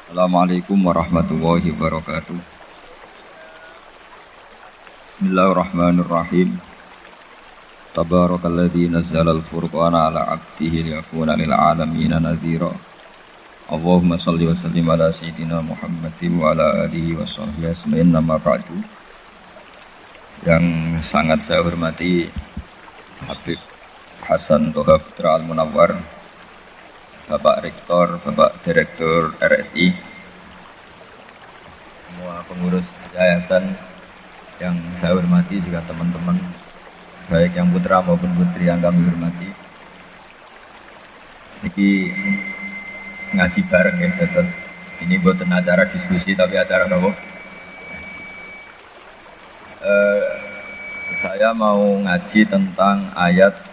Assalamualaikum warahmatullahi wabarakatuh. Bismillahirrahmanirrahim. Tabarakalladzi nazzala al-furqana ala 'abdihi liyakuna lil 'alamin nadhira. Allahumma shalli wa sallim ala sayyidina Muhammadin wa ala alihi wa sahbihi ajmain. Amma ba'du. Yang sangat saya hormati Habib Hasan Toha Putra Al-Munawwar, Bapak Rektor, Bapak Direktur RSI, semua pengurus yayasan yang saya hormati, juga teman-teman baik yang putra maupun putri yang kami hormati. Ini ngaji bareng ya, terus ini bukan acara diskusi tapi acara nopo. Saya mau ngaji tentang ayat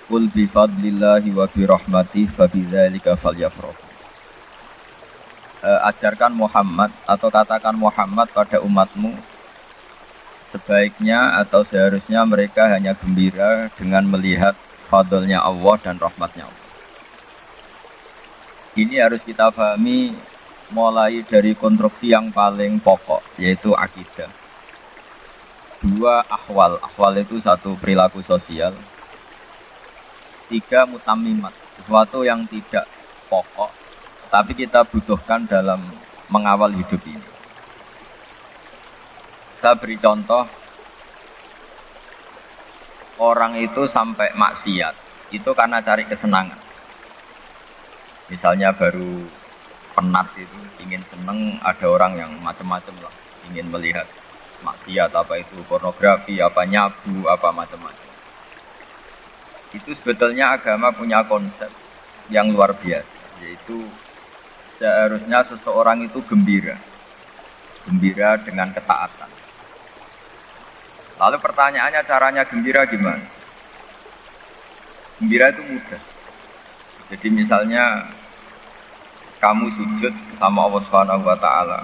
Qul bi fadlillahi wa bi rahmatihi fa bidzalika falyafrahu. Ajarkan Muhammad atau katakan Muhammad pada umatmu, sebaiknya atau seharusnya mereka hanya gembira dengan melihat fadlnya Allah dan rahmatnya Allah. Ini harus kita pahami mulai dari konstruksi yang paling pokok, yaitu akidah. Dua ahwal, ahwal itu satu perilaku sosial. Tiga mutamimat, sesuatu yang tidak pokok tapi kita butuhkan dalam mengawal hidup ini. Saya beri contoh, orang itu sampai maksiat itu karena cari kesenangan. Misalnya baru penat itu, ingin seneng, ada orang yang macam-macam lah, ingin melihat maksiat, apa itu pornografi, apa nyabu, apa macam-macam. Itu sebetulnya agama punya konsep yang luar biasa, yaitu seharusnya seseorang itu gembira dengan ketaatan. Lalu pertanyaannya, caranya gembira gimana? Gembira itu mudah. Jadi misalnya kamu sujud sama Allah Subhanahu wa taala.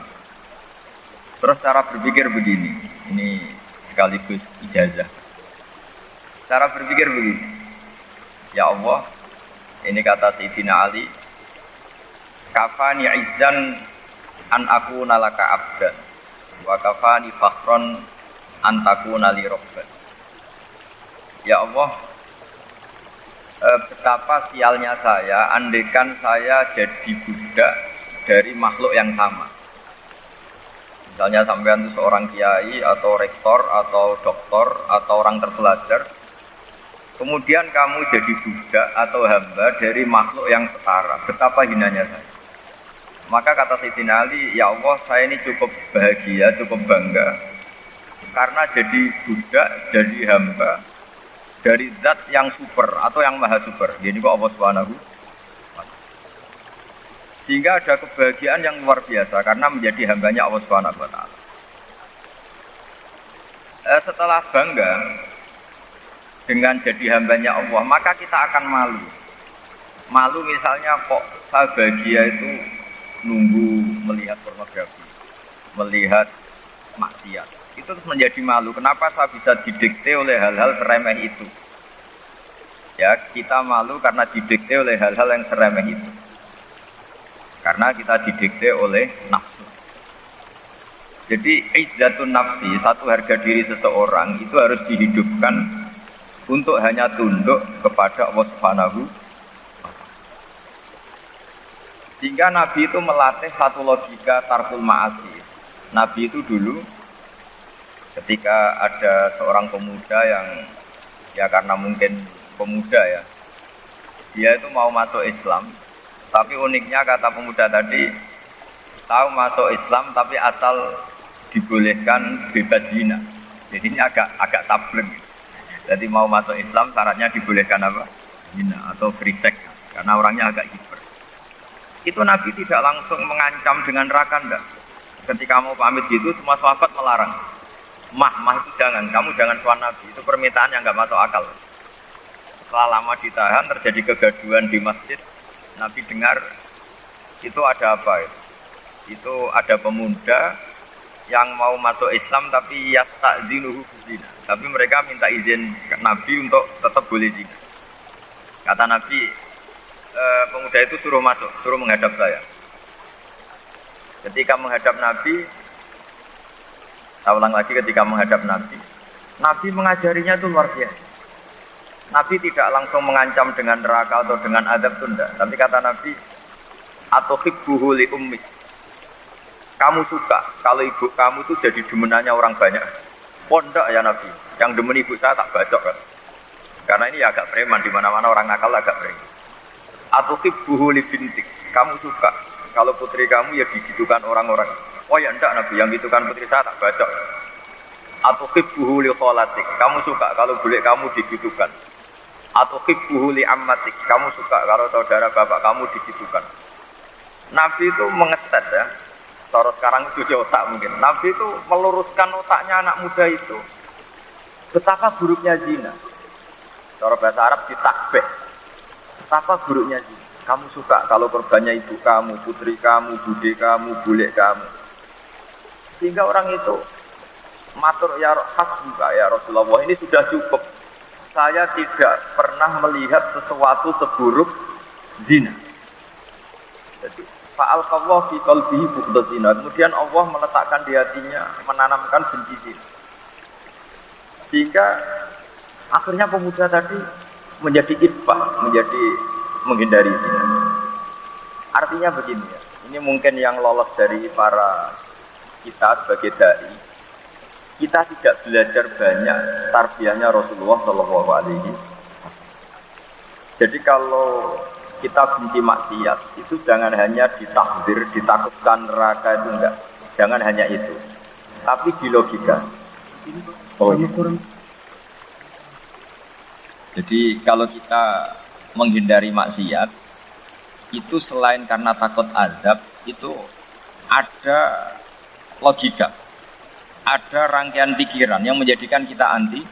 Terus cara berpikir begini, ini sekaligus ijazah. Cara berpikir begini. Ya Allah, ini kata Sayyidina Ali, kafani izzan an aku nalaka abdan wa kafani fakhron an takuna li rabban. Ya Allah, betapa sialnya saya andaikan saya jadi budak dari makhluk yang sama. Misalnya sampean itu seorang kiai atau rektor atau doktor atau orang terpelajar, kemudian kamu jadi budak atau hamba dari makhluk yang setara, betapa hinanya saya. Maka kata Sayyidina Ali, ya Allah, saya ini cukup bahagia, cukup bangga karena jadi budak, jadi hamba dari zat yang super atau yang maha super. Jadi kok Allah Subhanahu. Sehingga ada kebahagiaan yang luar biasa karena menjadi hambanya Allah Subhanahu wa taala. Setelah bangga dengan jadi hambanya Allah, maka kita akan malu. Malu misalnya, kok saya bahagia itu nunggu melihat pornografi, melihat maksiat. Itu terus menjadi malu. Kenapa saya bisa didikte oleh hal-hal seremeh itu? Ya, kita malu karena didikte oleh hal-hal yang seremeh itu. Karena kita didikte oleh nafsu. Jadi izzatun nafsi, satu harga diri seseorang itu harus dihidupkan untuk hanya tunduk kepada Allah Subhanahu. Sehingga Nabi itu melatih satu logika tarkul ma'asi. Nabi itu dulu ketika ada seorang pemuda yang, ya karena mungkin pemuda ya, dia itu mau masuk Islam, tapi uniknya kata pemuda tadi, tahu masuk Islam tapi asal dibolehkan bebas zina. Jadi ini agak sableng. Jadi mau masuk Islam syaratnya dibolehkan apa? Zina atau free sex, karena orangnya agak hiper. Itu Nabi tidak langsung mengancam dengan neraka, enggak. Ketika mau pamit gitu, semua sahabat melarang. Mah itu jangan, kamu jangan suan Nabi. Itu permintaan yang enggak masuk akal. Setelah lama ditahan, terjadi kegaduhan di masjid. Nabi dengar, itu ada apa? Itu ada pemuda yang mau masuk Islam tapi yasta'dzinuhu bizina. Tapi mereka minta izin ke Nabi untuk tetap boleh zina. Kata Nabi, pemuda itu suruh masuk, suruh menghadap saya. Ketika menghadap Nabi, saya ulang lagi, ketika menghadap Nabi, Nabi mengajarinya itu luar biasa. Nabi tidak langsung mengancam dengan neraka atau dengan azab tunda, tapi kata Nabi, atuhibbuhu li ummik. Kamu suka kalau ibu kamu itu jadi demenannya orang banyak? Pondok ya Nabi, yang demen ibu saya tak bacok kan. Karena ini agak preman, di mana-mana orang nakal agak preman. Atuhibbuhu li bintik. Kamu suka kalau putri kamu ya digitukan orang-orang. Oh ya enggak Nabi, yang gitukan putri saya tak bacok. Atuhibbuhu li kholatik. Kamu suka kalau bule kamu digitukan. Atuhibbuhu li ammatik. Kamu suka kalau saudara bapak kamu digitukan. Nabi itu mengeset ya. Cara sekarang cuci otak mungkin. Nabi itu meluruskan otaknya anak muda itu. Betapa buruknya zina. Cara bahasa Arab ditakbih. Betapa buruknya zina. Kamu suka kalau korbannya ibu kamu, putri kamu, bude kamu, bule kamu. Sehingga orang itu matur ya hasbuka ya Rasulullah, ini sudah cukup. Saya tidak pernah melihat sesuatu seburuk zina. Jadi fa'alqallahu fi qalbihi bughdha zina. Kemudian Allah meletakkan di hatinya, menanamkan benci zina. Sehingga akhirnya pemuda tadi menjadi iffah, menjadi menghindari zina. Artinya begini ya, ini mungkin yang lolos dari para kita sebagai dai. Kita tidak belajar banyak tarbiyahnya Rasulullah Shallallahu Alaihi Wasallam. Jadi kalau kita benci maksiat itu jangan hanya ditahdzir, ditakutkan neraka itu enggak. Jangan hanya itu. Tapi di logika. Oh, iya. Jadi kalau kita menghindari maksiat itu selain karena takut azab, itu ada logika. Ada rangkaian pikiran yang menjadikan kita anti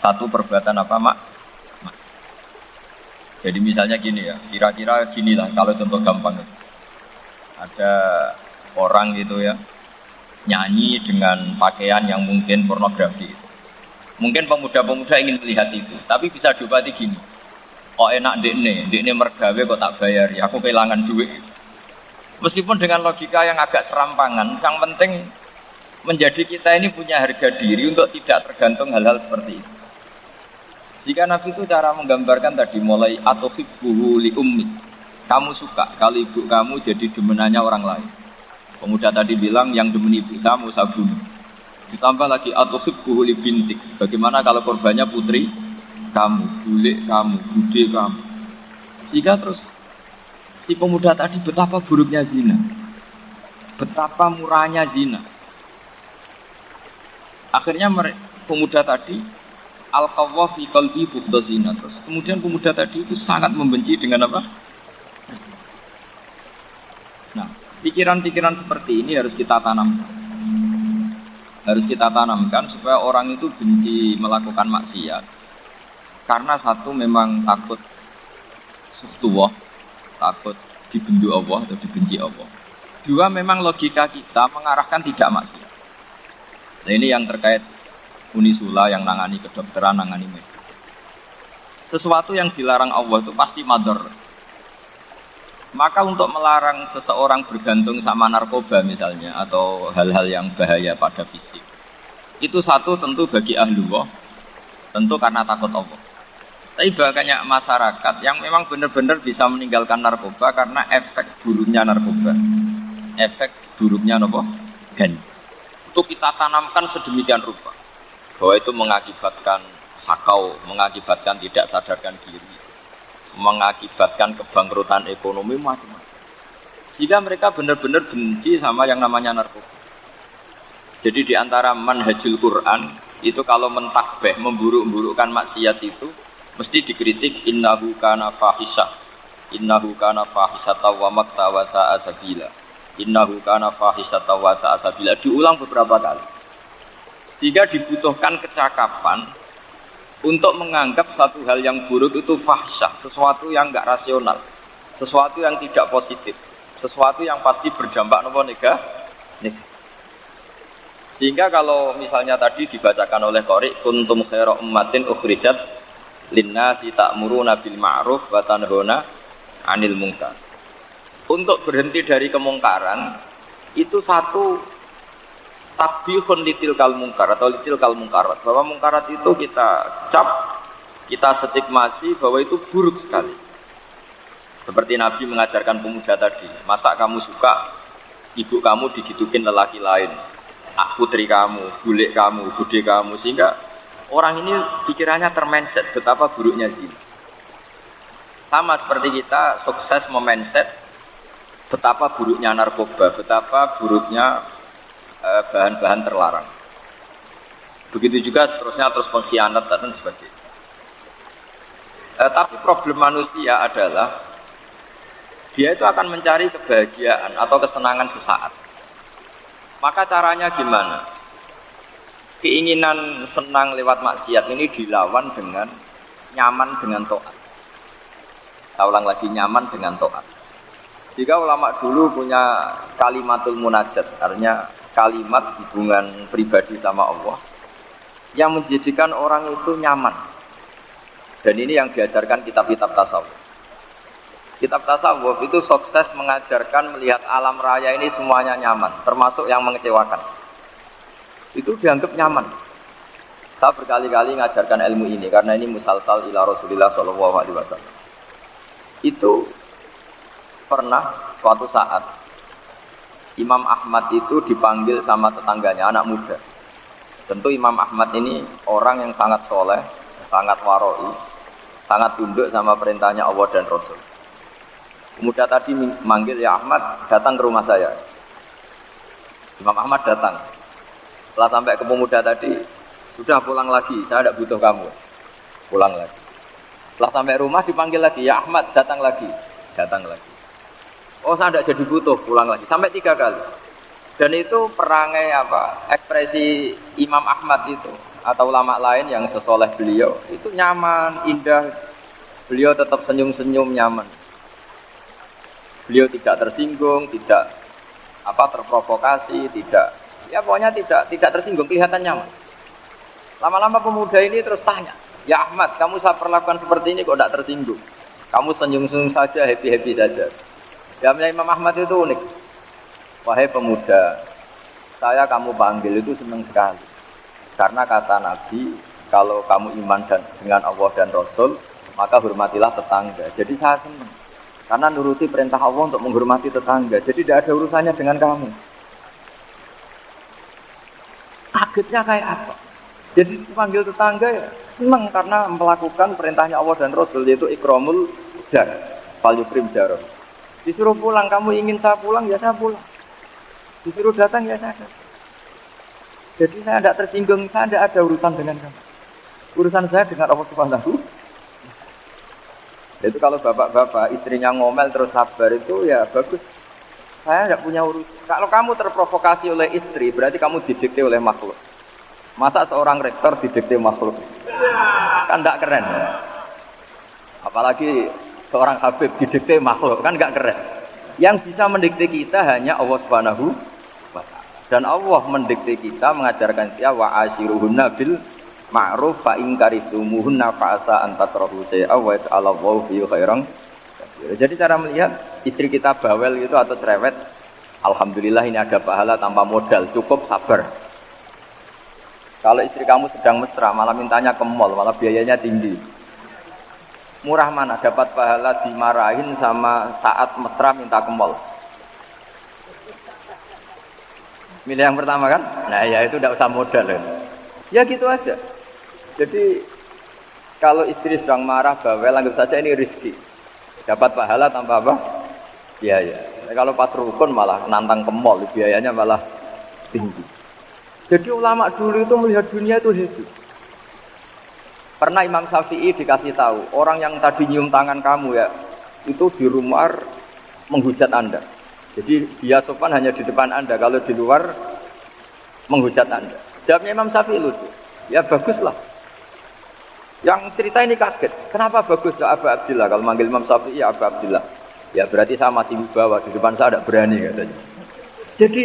satu perbuatan apa maksiat. Jadi misalnya gini ya, kira-kira ginilah kalau contoh gampang itu. Ada orang gitu ya, nyanyi dengan pakaian yang mungkin pornografi. Mungkin pemuda-pemuda ingin melihat itu, tapi bisa diobati gini. Kok enak dekne mergawe kok tak bayar ya, aku kehilangan duit. Meskipun dengan logika yang agak serampangan, yang penting menjadi kita ini punya harga diri untuk tidak tergantung hal-hal seperti itu. Jika Nabi itu cara menggambarkan tadi mulai atuhibbuhu li ummi. Kamu suka kalau ibu kamu jadi demenannya orang lain. Pemuda tadi bilang yang demen ibu saya mau saya bunuh. Ditambah lagi atuhibbuhu li bintik. Bagaimana kalau korbannya putri kamu, bule kamu, bude kamu. Jika terus si pemuda tadi betapa buruknya zina. Betapa murahnya zina. Akhirnya pemuda tadi al-qawwa fi qalbi bughdha zina. Terus kemudian pemuda tadi itu sangat membenci dengan apa? Nah, pikiran-pikiran seperti ini harus kita tanamkan. Harus kita tanamkan supaya orang itu benci melakukan maksiat. Karena satu memang takut suhtullah, takut dibendu Allah atau dibenci Allah. Dua memang logika kita mengarahkan tidak maksiat. Nah ini yang terkait Unisula yang nangani kedokteran, nangani medis. Sesuatu yang dilarang Allah itu pasti madhar. Maka untuk melarang seseorang bergantung sama narkoba misalnya atau hal-hal yang bahaya pada fisik, itu satu tentu bagi ahlullah, tentu karena takut Allah. Tapi banyak masyarakat yang memang benar-benar bisa meninggalkan narkoba karena efek buruknya narkoba, efek buruknya ganja. Itu kita tanamkan sedemikian rupa bahwa itu mengakibatkan sakau, mengakibatkan tidak sadarkan diri, mengakibatkan kebangkrutan ekonomi macam-macam. Sehingga mereka benar-benar benci sama yang namanya narkoba. Jadi di antara manhajul Quran itu kalau mentakbih, memburuk-burukkan maksiat itu mesti dikritik innahu kana fahisyah, innahu kana fahisyata wa maqta wa sa'a sabila, innahu kana fahisyata wa sa'a sabila, diulang beberapa kali. Sehingga dibutuhkan kecakapan untuk menganggap satu hal yang buruk itu fahsyah, sesuatu yang enggak rasional, sesuatu yang tidak positif, sesuatu yang pasti berdampak negatif. Sehingga kalau misalnya tadi dibacakan oleh Qori kuntum khaira ummatin ukhrijat linnasi ta'muruna bil ma'ruf wa tanhauna 'anil munkar. Untuk berhenti dari kemungkaran itu satu takbihun litilkal munkar atau litilkal munkarat, bahwa munkarat itu kita cap, kita stigmasi bahwa itu buruk sekali. Seperti Nabi mengajarkan pemuda tadi, masa kamu suka ibu kamu digitukin lelaki lain, putri kamu, bulik kamu, bude kamu, sehingga orang ini pikirannya termindset betapa buruknya zina. Sama seperti kita sukses memindset betapa buruknya narkoba, betapa buruknya bahan-bahan terlarang. Begitu juga seterusnya, terus pengkhianat dan sebagainya. Tapi problem manusia adalah dia itu akan mencari kebahagiaan atau kesenangan sesaat. Maka caranya gimana? Keinginan senang lewat maksiat ini dilawan dengan nyaman dengan taat. Kita ulang lagi, nyaman dengan taat. Sehingga ulama dulu punya kalimatul munajat, artinya kalimat hubungan pribadi sama Allah yang menjadikan orang itu nyaman. Dan ini yang diajarkan kitab-kitab tasawuf. Kitab tasawuf itu sukses mengajarkan melihat alam raya ini semuanya nyaman, termasuk yang mengecewakan. Itu dianggap nyaman. Saya berkali-kali mengajarkan ilmu ini karena ini musalsal ila Rasulillah sallallahu alaihi wasallam. Itu pernah suatu saat Imam Ahmad itu dipanggil sama tetangganya, anak muda. Tentu Imam Ahmad ini orang yang sangat soleh, sangat waroi, sangat tunduk sama perintahnya Allah dan Rasul. Pemuda tadi manggil, ya Ahmad, datang ke rumah saya. Imam Ahmad datang. Setelah sampai ke pemuda tadi, sudah pulang lagi, saya tidak butuh kamu. Pulang lagi. Setelah sampai rumah dipanggil lagi, ya Ahmad, datang lagi. Datang lagi. Oh, saya tidak jadi butuh, pulang lagi. Sampai 3 kali. Dan itu perangai ekspresi Imam Ahmad itu atau ulama lain yang sesoleh beliau itu nyaman, indah. Beliau tetap senyum-senyum, nyaman. Beliau tidak tersinggung, tidak terprovokasi, pokoknya tidak tersinggung, kelihatan nyaman. Lama-lama pemuda ini terus tanya, ya Ahmad, kamu saya perlakukan seperti ini kok tidak tersinggung? Kamu senyum-senyum saja, happy-happy saja. Jawabnya Imam Ahmad itu unik. Wahai pemuda, saya kamu panggil itu senang sekali. Karena kata Nabi, kalau kamu iman dengan Allah dan Rasul, maka hormatilah tetangga. Jadi saya senang. Karena nuruti perintah Allah untuk menghormati tetangga. Jadi tidak ada urusannya dengan kamu. Kagetnya kayak apa? Jadi dipanggil tetangga ya senang karena melakukan perintahnya Allah dan Rasul, yaitu ikramul jar, fal yukrim jarah. Disuruh pulang, kamu ingin saya pulang, ya saya pulang. Disuruh datang, ya saya datang. Jadi saya tidak tersinggung, saya tidak ada urusan dengan kamu. Urusan saya dengan Allah Subhanahu. Itu kalau bapak-bapak istrinya ngomel terus sabar itu ya bagus. Saya tidak punya urusan. Kalau kamu terprovokasi oleh istri, berarti kamu didikte oleh makhluk. Masa seorang rektor didikte makhluk? Kan tidak keren. Apalagi seorang Habib didikte makhluk, kan enggak keren. Yang bisa mendikte kita hanya Allah Subhanahu wa ta'ala. Dan Allah mendikte kita, mengajarkan kita wa ashiruhunna bil ma'ruf fa in karihtumuhunna fa asa an takrahu shay'an wa yaj'alallahu fihi khairan katsira. Jadi cara melihat istri kita bawel gitu atau cerewet, alhamdulillah ini ada pahala tanpa modal, cukup sabar. Kalau istri kamu sedang mesra, malah mintanya ke mall, malah biayanya tinggi. Murah mana dapat pahala dimarahin sama saat mesra minta ke mall? Milih yang pertama kan? Nah ya itu tidak usah modal kan? Ya gitu aja. Jadi kalau istri sedang marah bawel, anggap saja ini rezeki. Dapat pahala tanpa apa? Biaya. Kalau pas rukun malah nantang ke mall, biayanya malah tinggi. Jadi ulama dulu itu melihat dunia itu happy. Pernah Imam Syafi'i dikasih tahu, orang yang tadi nyium tangan kamu ya, itu di rumah menghujat Anda. Jadi dia sopan hanya di depan Anda, kalau di luar menghujat Anda. Jawabnya Imam Syafi'i lucu. Ya baguslah. Yang cerita ini kaget. Kenapa bagus ya Aba Abdillah? Kalau manggil Imam Syafi'i ya Aba Abdillah. Ya berarti saya masih wibawa, di depan saya tidak berani katanya. Jadi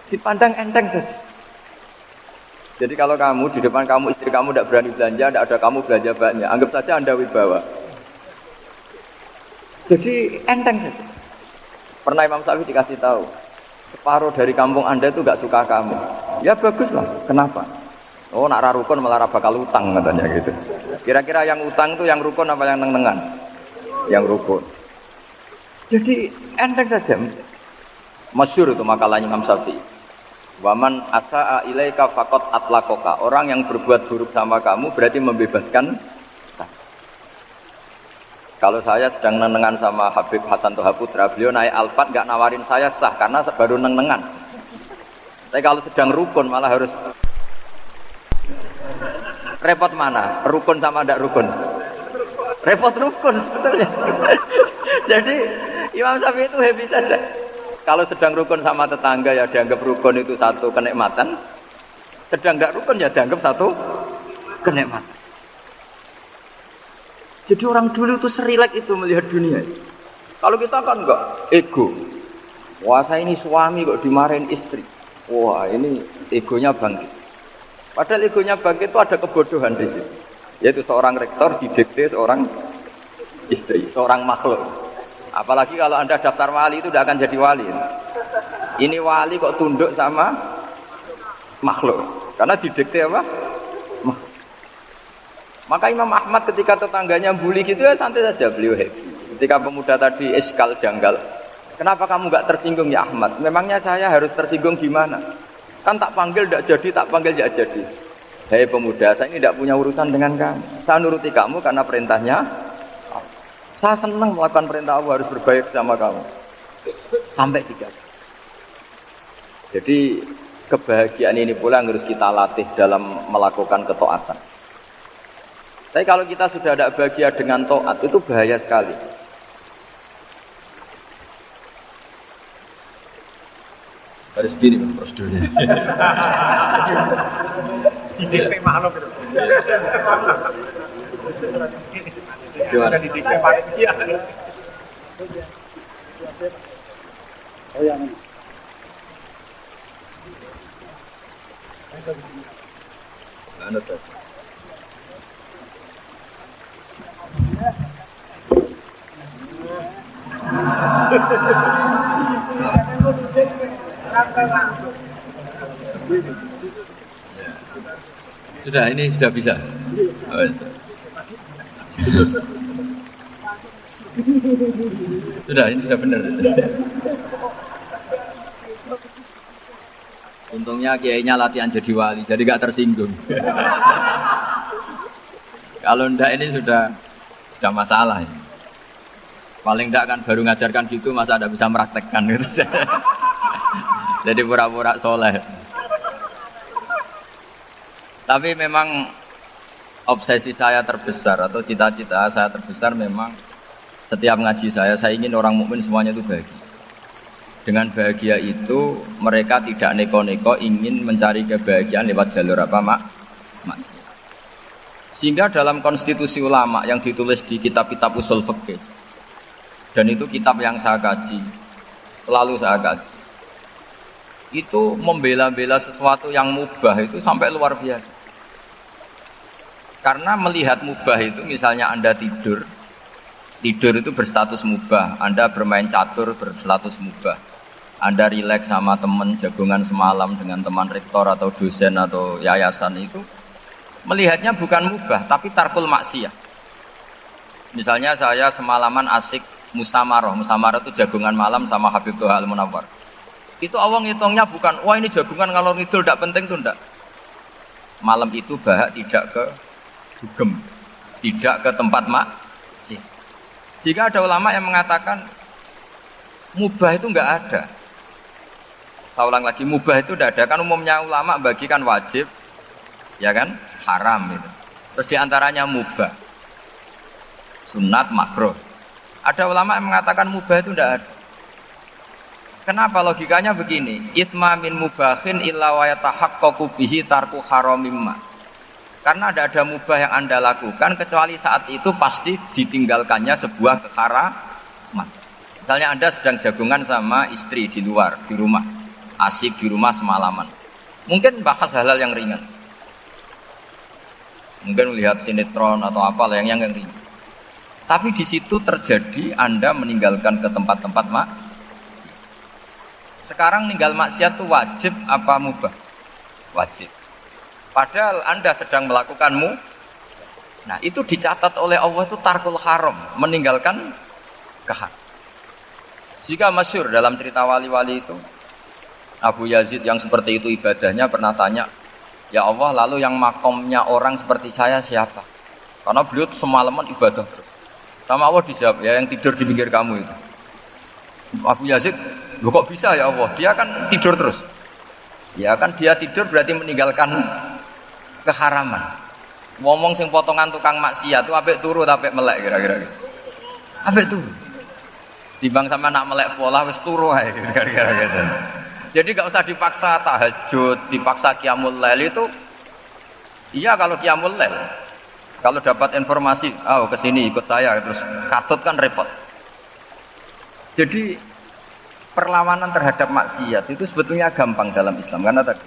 dipandang enteng saja. Jadi kalau kamu di depan kamu istri kamu tidak berani belanja, tidak ada kamu belanja banyak, anggap saja Anda wibawa. Jadi enteng saja. Pernah Imam Syafi'i dikasih tahu, separuh dari kampung Anda itu gak suka kamu. Ya baguslah, kenapa? Oh nak rarukun malah bakal utang katanya gitu. Kira-kira yang utang itu yang rukun apa yang neng-nengan? Yang rukun. Jadi enteng saja. Masyhur itu makalahnya Imam Syafi'i. Waman asa'a ilaika faqad atlaqaka. Orang yang berbuat buruk sama kamu berarti membebaskan. Kalau saya sedang nenengan sama Habib Hasan Toha Putra, beliau naik Alphard nggak nawarin saya sah karena baru nenengan. Tapi kalau sedang rukun malah harus repot mana? Rukun sama tidak rukun? Repot rukun sebetulnya. Jadi Imam Syafi'i itu happy saja. Kalau sedang rukun sama tetangga ya dianggap rukun itu satu kenikmatan. Sedang tidak rukun ya dianggap satu kenikmatan. Jadi orang dulu itu serilek itu melihat dunia. Kalau kita kan enggak, ego. Wah saya ini suami kok dimarahin istri. Wah ini egonya bangkit. Padahal egonya bangkit itu ada kebodohan di situ. Yaitu seorang rektor didikte seorang istri, seorang makhluk. Apalagi kalau Anda daftar wali itu tidak akan jadi wali. Ini wali kok tunduk sama makhluk. Karena didikte apa? Makhluk. Maka Imam Ahmad ketika tetangganya bully gitu ya santai saja beliau happy. Ketika pemuda tadi eskal janggal, kenapa kamu nggak tersinggung ya Ahmad? Memangnya saya harus tersinggung gimana? Kan tak panggil tidak jadi, tak panggil tidak jadi. Hei pemuda, saya ini tidak punya urusan dengan kamu. Saya nuruti kamu karena perintahnya. Saya senang melakukan perintah Allah, harus berbaik sama kamu. Sampai 3 kali. Jadi kebahagiaan ini pula yang harus kita latih dalam melakukan ketaatan. Tapi kalau kita sudah tidak bahagia dengan taat itu bahaya sekali. Harus begini Bang prosedurnya. Di DP makhluk itu. Gimana di DP panitia? Oh yang ini. Anu tuh. Sudah, ini sudah bisa. Oh, sudah, ini sudah benar. Untungnya kiainya latihan jadi wali, jadi gak tersinggung. Kalau ndak ini sudah masalah. Ya. Paling ndak kan baru ngajarkan gitu, masa ada bisa meraktekkan gitu. Jadi pura-pura soleh. Tapi memang obsesi saya terbesar atau cita-cita saya terbesar memang setiap ngaji saya ingin orang mukmin semuanya itu bahagia. Dengan bahagia itu mereka tidak neko-neko ingin mencari kebahagiaan lewat jalur apa maksiat. Sehingga dalam konstitusi ulama yang ditulis di kitab-kitab usul fikih, dan itu kitab yang saya kaji, selalu saya kaji, itu membela-bela sesuatu yang mubah itu sampai luar biasa. Karena melihat mubah itu, misalnya Anda tidur itu berstatus mubah, Anda bermain catur berstatus mubah, Anda rileks sama teman jagongan semalam dengan teman rektor atau dosen atau yayasan itu, melihatnya bukan mubah, tapi tarkul maksiyah. Misalnya saya semalaman asik musamarah itu jagungan malam sama Habib Toha Al-Munawwar. Itu awang hitungnya bukan, wah ini jagungan ngalor ngidul tidak penting tuh enggak. Malam itu bahak tidak ke dugem, tidak ke tempat maksiat. Sehingga ada ulama yang mengatakan mubah itu enggak ada. Saya ulang lagi, mubah itu tidak ada. Kan umumnya ulama bagikan wajib, ya kan, haram itu. Terus diantaranya mubah, sunat, makruh. Ada ulama yang mengatakan mubah itu tidak ada. Kenapa? Logikanya begini, itsma min mubahin illa wa yatahaqqaqu bihi tarku haramimma. Karena tidak ada mubah yang Anda lakukan kecuali saat itu pasti ditinggalkannya sebuah keharaman. Misalnya Anda sedang jagungan sama istri di luar, di rumah, asik di rumah semalaman. Mungkin bahas hal-hal yang ringan. Mungkin melihat sinetron atau apa lah yang ringan. Tapi di situ terjadi Anda meninggalkan ke tempat-tempat maksiat. Sekarang ninggal maksiat itu wajib apa mubah? Wajib. Padahal Anda sedang melakukanmu. Nah, itu dicatat oleh Allah itu tarkul haram, meninggalkan keharam. Jika masyhur dalam cerita wali-wali itu, Abu Yazid yang seperti itu ibadahnya pernah tanya, "Ya Allah, lalu yang makomnya orang seperti saya siapa?" Karena beliau semalaman ibadah terus. Sama Allah dijawab, "Ya yang tidur di pinggir kamu itu." Abu Yazid, "Loh kok bisa ya Allah? Dia kan tidur terus." Ya kan dia tidur berarti meninggalkan keharaman. Ngomong sing potongan tukang maksiat itu apik turu apik melek kira-kira gitu. Apik turu. Timbang sama nak melek pola wis turu ae kira-kira gitu. Jadi enggak usah dipaksa tahajud, dipaksa qiyamul lail itu. Iya kalau qiyamul lail. Kalau dapat informasi, ke sini ikut saya terus katut kan repot. Jadi perlawanan terhadap maksiat itu sebetulnya gampang dalam Islam karena tadi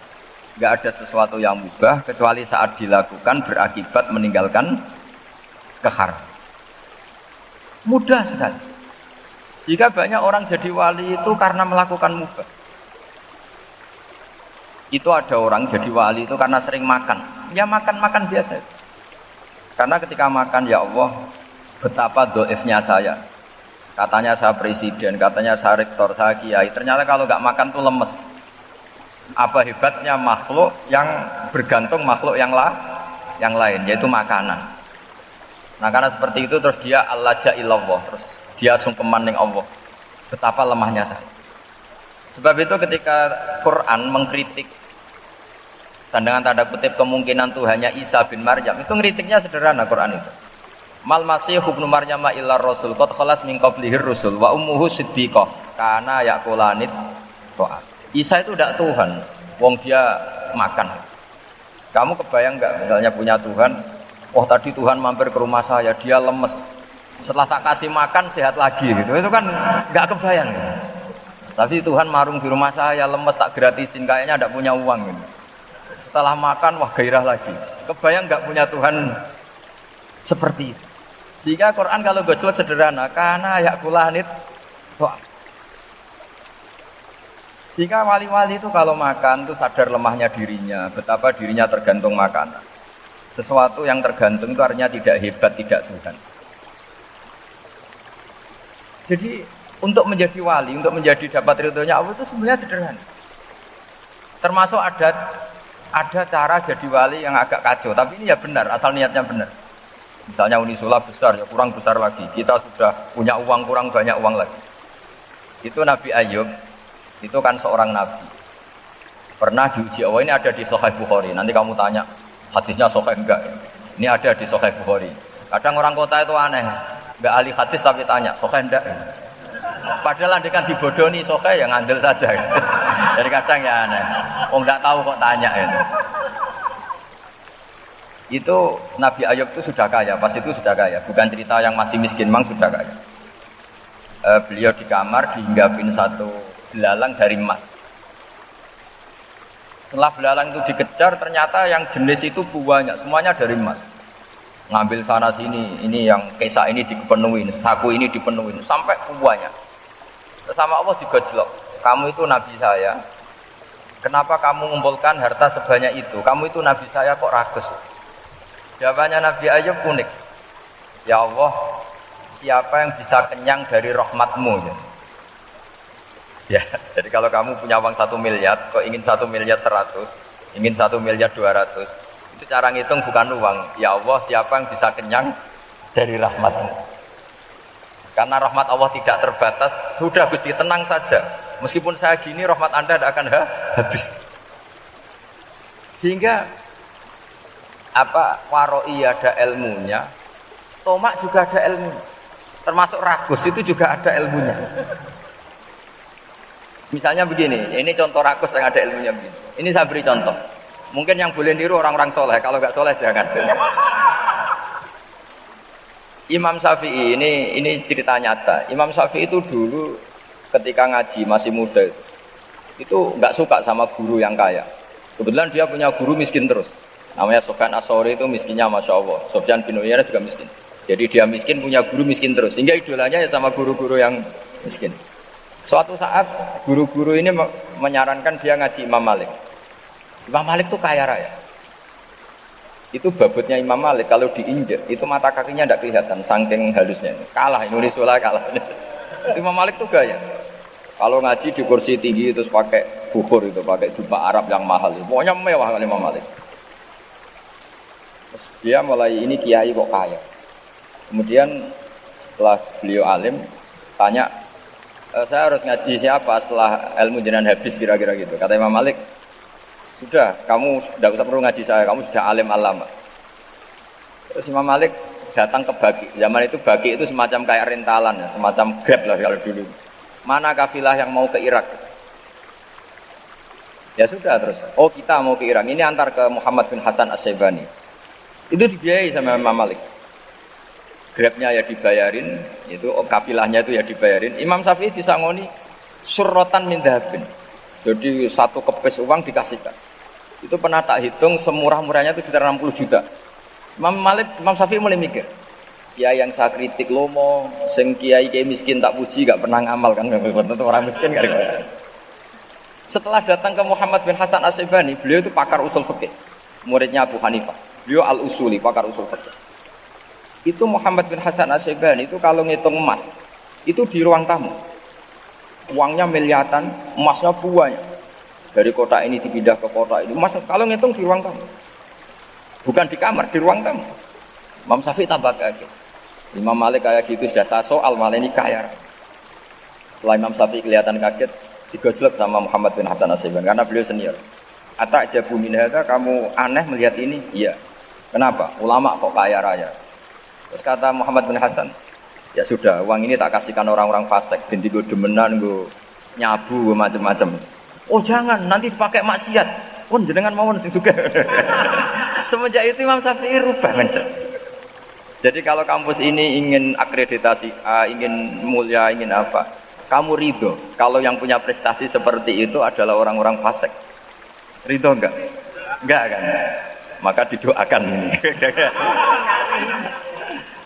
nggak ada sesuatu yang mubah kecuali saat dilakukan berakibat meninggalkan keharaman. Mudah sekali. Jika banyak orang jadi wali itu karena melakukan mubah. Itu ada orang jadi wali itu karena sering makan. Ya makan biasa. Karena ketika makan, ya Allah, betapa doifnya saya. Katanya saya presiden, katanya saya rektor, saya kiai. Ternyata kalau nggak makan tuh lemes. Apa hebatnya makhluk yang bergantung makhluk yang lain, yaitu makanan. Nah karena seperti itu terus dia al-laja ilallah, terus dia sungkeman ning Allah. Betapa lemahnya saya. Sebab itu ketika Quran mengkritik dan dengan tanda kutip kemungkinan Tuhannya Isa bin Maryam, itu ngeritiknya sederhana Quran itu. Mal masih ibnu Maryam illa rasul qad khalas min qablihir rusul wa ummuhu siddiqah kana yaqulanit ta'am. Isa itu tidak Tuhan, wong dia makan. Kamu kebayang nggak misalnya punya Tuhan, tadi Tuhan mampir ke rumah saya, dia lemes. Setelah tak kasih makan sehat lagi gitu. Itu kan nggak kebayang. Gitu. Tapi Tuhan marung di rumah saya, lemes tak gratisin, kayaknya tidak punya uang gitu. Setelah makan, gairah lagi. Kebayang nggak punya Tuhan seperti itu. Jika Quran kalau gojlok sederhana, karena yakulanit ta'am. Jika wali-wali itu kalau makan itu sadar lemahnya dirinya, betapa dirinya tergantung makanan. Sesuatu yang tergantung itu artinya tidak hebat, tidak Tuhan. Jadi untuk menjadi wali, untuk menjadi dapat ridhonya Allah itu sebenarnya sederhana. Termasuk ada cara jadi wali yang agak kacau, tapi ini ya benar, asal niatnya benar. Misalnya Unisula besar, ya kurang besar lagi. Kita sudah punya uang, kurang banyak uang lagi. Itu Nabi Ayub. Itu kan seorang nabi. Pernah diuji Allah, ini ada di Sahih Bukhari. Nanti kamu tanya, hadisnya sahih enggak? Ini ada di Sahih Bukhari. Kadang orang kota itu aneh, enggak ahli hadis tapi tanya, sahih enggak? Padahal andekan dibodohi sahih ya ngandel saja. Jadi kadang ya aneh. Enggak tahu kok tanya itu. Itu Nabi Ayub itu sudah kaya, pas itu sudah kaya. Bukan cerita yang masih miskin, memang sudah kaya. Beliau di kamar dihinggapin satu belalang dari emas. Setelah belalang itu dikejar, ternyata yang jenis itu banyak, semuanya dari emas. Ngambil sana sini, ini yang kesa ini dipenuhin, saku ini dipenuhin, sampai banyak. Sama Allah digojlok, kamu itu nabi saya, kenapa kamu mengumpulkan harta sebanyak itu? Kamu itu nabi saya kok rakus? Jawabannya Nabi Ayub unik. Ya Allah, siapa yang bisa kenyang dari rahmatmu? Ya, jadi kalau kamu punya uang 1 miliar, kok ingin 1 miliar 100, ingin 1 miliar 200, itu cara ngitung bukan uang. Ya Allah, siapa yang bisa kenyang dari rahmatmu? Karena rahmat Allah tidak terbatas, sudah Gusti tenang saja. Meskipun saya gini, rahmat Anda tidak akan habis. Sehingga waroi ada ilmunya, tomak juga ada ilmunya. Termasuk ragus itu juga ada ilmunya. Misalnya begini, ini contoh rakus yang ada ilmunya begini. Ini saya beri contoh. Mungkin yang boleh niru orang-orang soleh, kalau nggak soleh jangan. Imam Syafi'i ini cerita nyata. Imam Syafi'i itu dulu ketika ngaji masih muda itu nggak suka sama guru yang kaya. Kebetulan dia punya guru miskin terus. Namanya Sufyan As-Tsauri itu miskinnya Masya Allah. Sufyan bin Uyainah juga miskin. Jadi dia miskin, punya guru miskin terus. Sehingga idolanya ya sama guru-guru yang miskin. Suatu saat guru-guru ini menyarankan dia ngaji Imam Malik. Imam Malik itu kaya raya. Itu babutnya Imam Malik kalau diinjek itu mata kakinya tidak kelihatan saking halusnya. Kalah Indonesia kalah. Itu Imam Malik tuh gaya. Kalau ngaji di kursi tinggi terus pakai bukhur itu, pakai jubah Arab yang mahal. Pokoknya mewah kali Imam Malik. Terus dia mulai ini kiai kok kaya. Kemudian setelah beliau alim tanya, saya harus ngaji siapa setelah ilmu jenengan habis kira-kira gitu. Kata Imam Malik, sudah, kamu tidak usah perlu ngaji saya, kamu sudah alim alama. Terus Imam Malik datang ke Baki. Zaman itu Baki itu semacam kayak rentalan ya, semacam Grab lah kalau dulu. Mana kafilah yang mau ke Irak? Ya sudah terus. Oh kita mau ke Irak. Ini antar ke Muhammad bin Hasan As-Syaibani. Itu dibiayai sama Imam Malik. Grabnya ya dibayarin, itu kafilahnya itu ya dibayarin. Imam Syafi'i disangoni surrotan min dhahabin. Jadi satu kepes uang dikasihkan. Itu pernah tak hitung semurah-murahnya itu sekitar 60 juta. Imam Syafi'i mulai mikir, kiai yang saya kritik lomo, sing kiai miskin tak puji, gak pernah ngamal kan, tentu orang miskin gak ada. Setelah datang ke Muhammad bin Hasan As-Syaibani, beliau itu pakar usul fikih, muridnya Abu Hanifah. Beliau al-usuli, pakar usul fikih. Itu Muhammad bin Hasan As-Syaibani itu kalau ngitung emas, itu di ruang tamu. Uangnya miliaran, emasnya banyak. Dari kota ini dipindah ke kota ini. Emas kalau ngitung di ruang tamu. Bukan di kamar, di ruang tamu. Imam Syafi'i tambah kaget. Imam Malik kayak gitu sudah saya soal, malah ini kaya. Setelah Imam Syafi'i kelihatan kaget, digojlok sama Muhammad bin Hasan As-Syaibani karena beliau senior. Atak jabu min hadza, kamu aneh melihat ini? Iya. Kenapa? Ulama kok kaya raya. Terus kata Muhammad bin Hasan, ya sudah, uang ini tak kasihkan orang-orang fasik, binti gue demenan, gue nyabu, gue macam-macam. Oh jangan, nanti dipakai maksiat. Oh jenengan mawon sing suka. Semenjak itu Imam Syafi'i rubah mindset. Jadi kalau kampus ini ingin akreditasi A, ingin mulia, ingin apa, kamu ridho kalau yang punya prestasi seperti itu adalah orang-orang fasik. Ridho enggak? Enggak kan? Maka didoakan ini.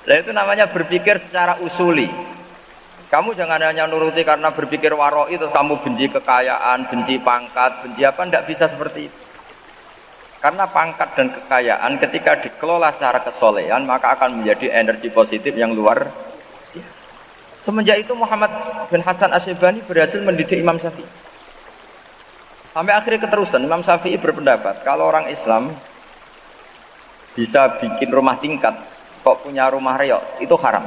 Nah itu namanya berpikir secara usuli. Kamu jangan hanya nuruti karena berpikir waroi terus kamu benci kekayaan, benci pangkat, benci apa, tidak bisa seperti itu. Karena pangkat dan kekayaan ketika dikelola secara kesolehan maka akan menjadi energi positif yang luar biasa. Semenjak itu Muhammad bin Hasan As-Syaibani berhasil mendidik Imam Syafi'i. Sampai akhirnya keterusan Imam Syafi'i berpendapat kalau orang Islam bisa bikin rumah tingkat kok punya rumah reok, itu haram.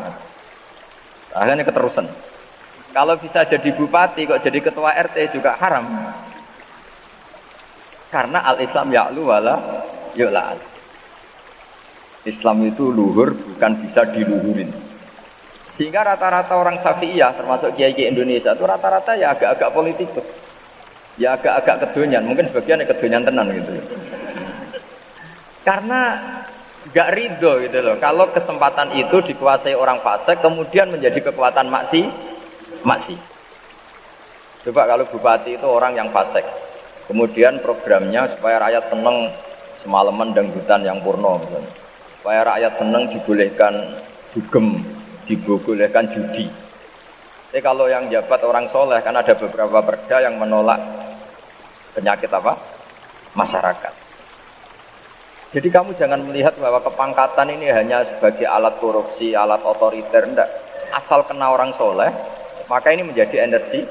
Akhirnya keterusan. Kalau bisa jadi bupati, kok jadi ketua RT juga haram. Karena al-Islam ya'lu wala yu'la. Islam itu luhur, bukan bisa diluhurin. Sehingga rata-rata orang Syafi'iyah, termasuk kiai-kiai Indonesia, itu rata-rata ya agak-agak politikus. Ya agak-agak kedonyan, mungkin sebagian kedonyan tenan gitu. Karena gak ridho gitu loh. Kalau kesempatan itu dikuasai orang fasik, kemudian menjadi kekuatan maksi. Coba kalau bupati itu orang yang fasik, kemudian programnya supaya rakyat seneng semalaman dangdutan yang purno, misalnya. Supaya rakyat seneng dibolehkan dugem, dibolehkan judi. Tapi kalau yang jabat orang soleh, kan ada beberapa perda yang menolak penyakit apa? Masyarakat. Jadi kamu jangan melihat bahwa kepangkatan ini hanya sebagai alat korupsi, alat otoriter, enggak. Asal kena orang soleh, maka ini menjadi energi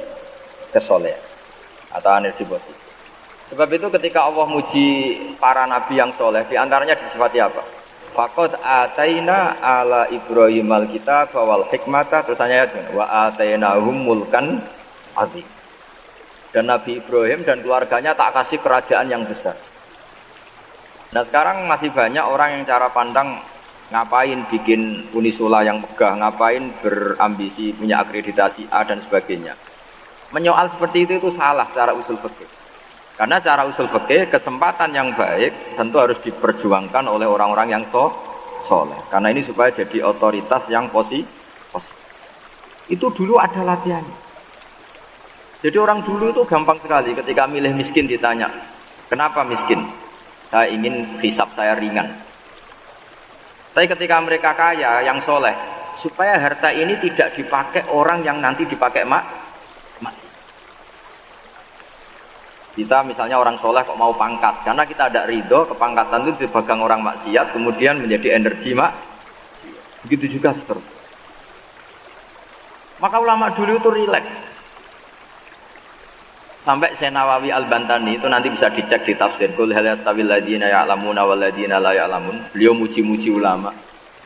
kesolehan atau energi positif. Sebab itu ketika Allah muji para nabi yang soleh, diantaranya disifati apa? Faqad ataina ala Ibrahim al-kitab wal hikmata, terusannya wa atainahum mulkan azim. Dan Nabi Ibrahim dan keluarganya tak kasih kerajaan yang besar. Nah sekarang masih banyak orang yang cara pandang ngapain bikin unisula yang megah, ngapain berambisi punya akreditasi A dan sebagainya. Menyoal seperti itu salah secara usul fikih. Karena secara usul fikih kesempatan yang baik tentu harus diperjuangkan oleh orang-orang yang soleh. Karena ini supaya jadi otoritas yang positif. Itu dulu ada latihannya. Jadi orang dulu itu gampang sekali ketika milih miskin ditanya, kenapa miskin? Saya ingin hisab saya ringan. Tapi ketika mereka kaya, yang soleh, supaya harta ini tidak dipakai orang yang nanti dipakai maksiat. Kita misalnya orang soleh kok mau pangkat, karena kita ada ridho, kepangkatan itu dipegang orang maksiat, kemudian menjadi energi maksiat. Begitu juga seterusnya. Maka ulama dulu itu rileks. Sampai Syekh Nawawi Al-Bantani itu nanti bisa dicek di tafsir. Qul hal yastawil ladzina ya'lamuna wal ladzina la ya'lamun. Beliau muji-muji ulama.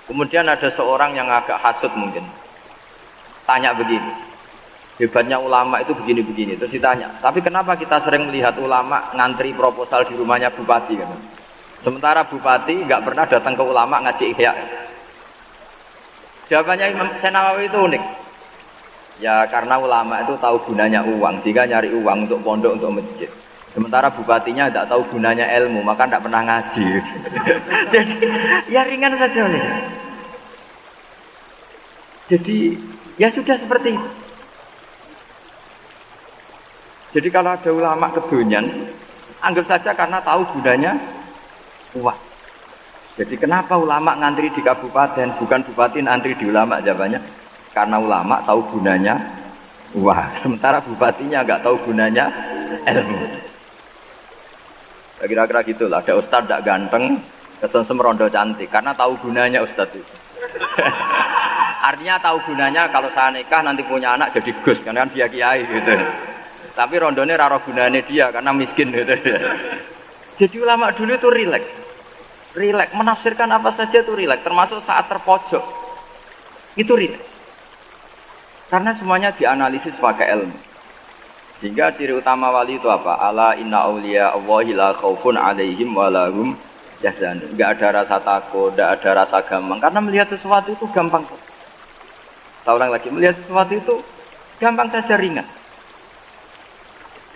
Kemudian ada seorang yang agak hasud mungkin. Tanya begini. Hebatnya ulama itu begini-begini. Terus ditanya, tapi kenapa kita sering melihat ulama ngantri proposal di rumahnya bupati kan? Sementara bupati nggak pernah datang ke ulama ngaji ihya. Jawabannya Imam Syekh Nawawi itu unik. Ya karena ulama itu tahu gunanya uang, sehingga nyari uang untuk pondok, untuk masjid. Sementara bupatinya tidak tahu gunanya ilmu, maka tidak pernah ngaji. Jadi ya ringan saja. Jadi ya sudah seperti itu. Jadi kalau ada ulama kedonyan, anggap saja karena tahu gunanya uang. Jadi kenapa ulama ngantri di kabupaten, bukan bupati ngantri di ulama? Jawabannya karena ulama tahu gunanya uang, sementara bupatinya nggak tahu gunanya ilmu. Kira-kira gitulah. Ada ustadz tidak ganteng, kesensem rondo cantik, karena tahu gunanya ustadz itu. Artinya tahu gunanya kalau saya nikah nanti punya anak jadi gus, karena kan dia kiai gitu. Tapi rondone raro gunanya dia karena miskin gitu. Jadi ulama dulu itu rileks, menafsirkan apa saja itu rileks, termasuk saat terpojok itu rileks. Karena semuanya dianalisis pakai ilmu. Sehingga ciri utama wali itu apa? Ala inna awliya Allahi la khaufun alaihim walahum yahzanun. Enggak ada rasa takut, enggak ada rasa gampang. Karena melihat sesuatu itu gampang saja. Saya ulang lagi, melihat sesuatu itu gampang saja, ringan.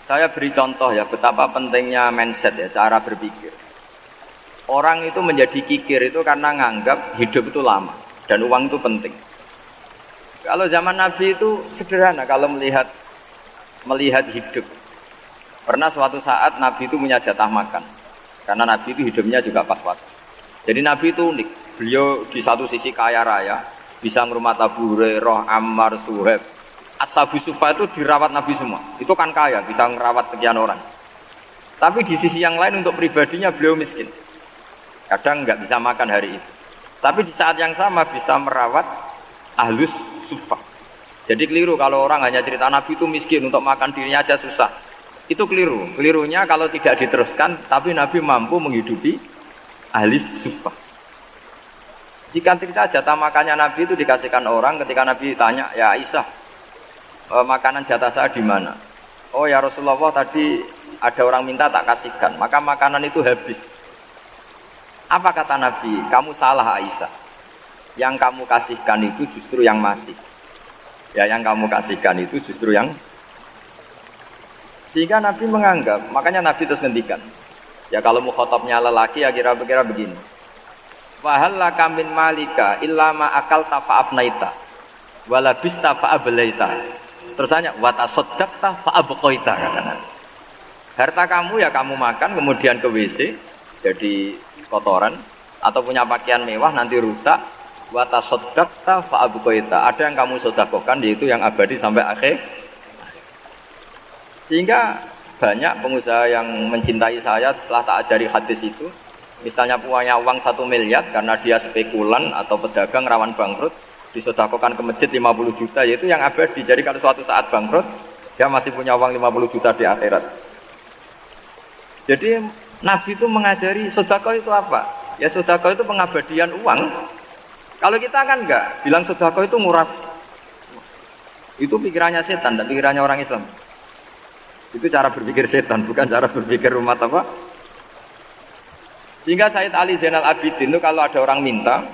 Saya beri contoh ya, betapa pentingnya mindset ya, cara berpikir. Orang itu menjadi kikir itu karena nganggap hidup itu lama dan uang itu penting. Kalau zaman Nabi itu sederhana kalau melihat hidup. Pernah suatu saat Nabi itu punya jatah makan. Karena Nabi itu hidupnya juga pas-pasan. Jadi Nabi itu unik. Beliau di satu sisi kaya raya, bisa ngrumat Abu Hurairah, Ammar, Suhaib. Ashabu Sufa itu dirawat Nabi semua. Itu kan kaya, bisa ngerawat sekian orang. Tapi di sisi yang lain untuk pribadinya beliau miskin. Kadang nggak bisa makan hari itu. Tapi di saat yang sama bisa merawat Ahlus Sufa. Jadi keliru kalau orang hanya cerita Nabi itu miskin, untuk makan dirinya aja susah. Itu keliru. Kelirunya kalau tidak diteruskan, tapi Nabi mampu menghidupi ahli Sufa. Jika cerita jatah makannya Nabi itu dikasihkan orang, ketika Nabi tanya, ya Aisyah, makanan jatah saya di mana? Oh ya Rasulullah, tadi ada orang minta tak kasihkan, maka makanan itu habis. Apa kata Nabi? Kamu salah Aisyah. Yang kamu kasihkan itu justru yang masih. Ya, yang kamu kasihkan itu justru yang. Sehingga Nabi menganggap, makanya Nabi terus ngendikan. Ya kalau mukhatabnya lelaki ya kira-kira begini. Wa hal laka min malika illa ma akalta fa afnaita wa labista fa ablaita. Terus tanya wa tasaddaqta fa abqaita, kata Nabi. Harta kamu ya kamu makan kemudian ke WC jadi kotoran, atau punya pakaian mewah nanti rusak. Wa tasaddaqta fa abqaita. Ada yang kamu sedekahkan yaitu yang abadi sampai akhir. Sehingga banyak pengusaha yang mencintai saya setelah tak ajari hadis itu. Misalnya punya uang 1 miliar karena dia spekulan atau pedagang rawan bangkrut, disedekahkan ke masjid 50 juta, yaitu yang abadi. Jadi kalau suatu saat bangkrut, dia masih punya uang 50 juta di akhirat. Jadi Nabi itu mengajari sedekah itu apa? Ya sedekah itu pengabadian uang. Kalau kita kan enggak, bilang sedekah itu nguras. Itu pikirannya setan dan pikirannya orang Islam. Itu cara berpikir setan, bukan cara berpikir umat apa. Sehingga Sayyid Ali Zainal Abidin itu kalau ada orang minta,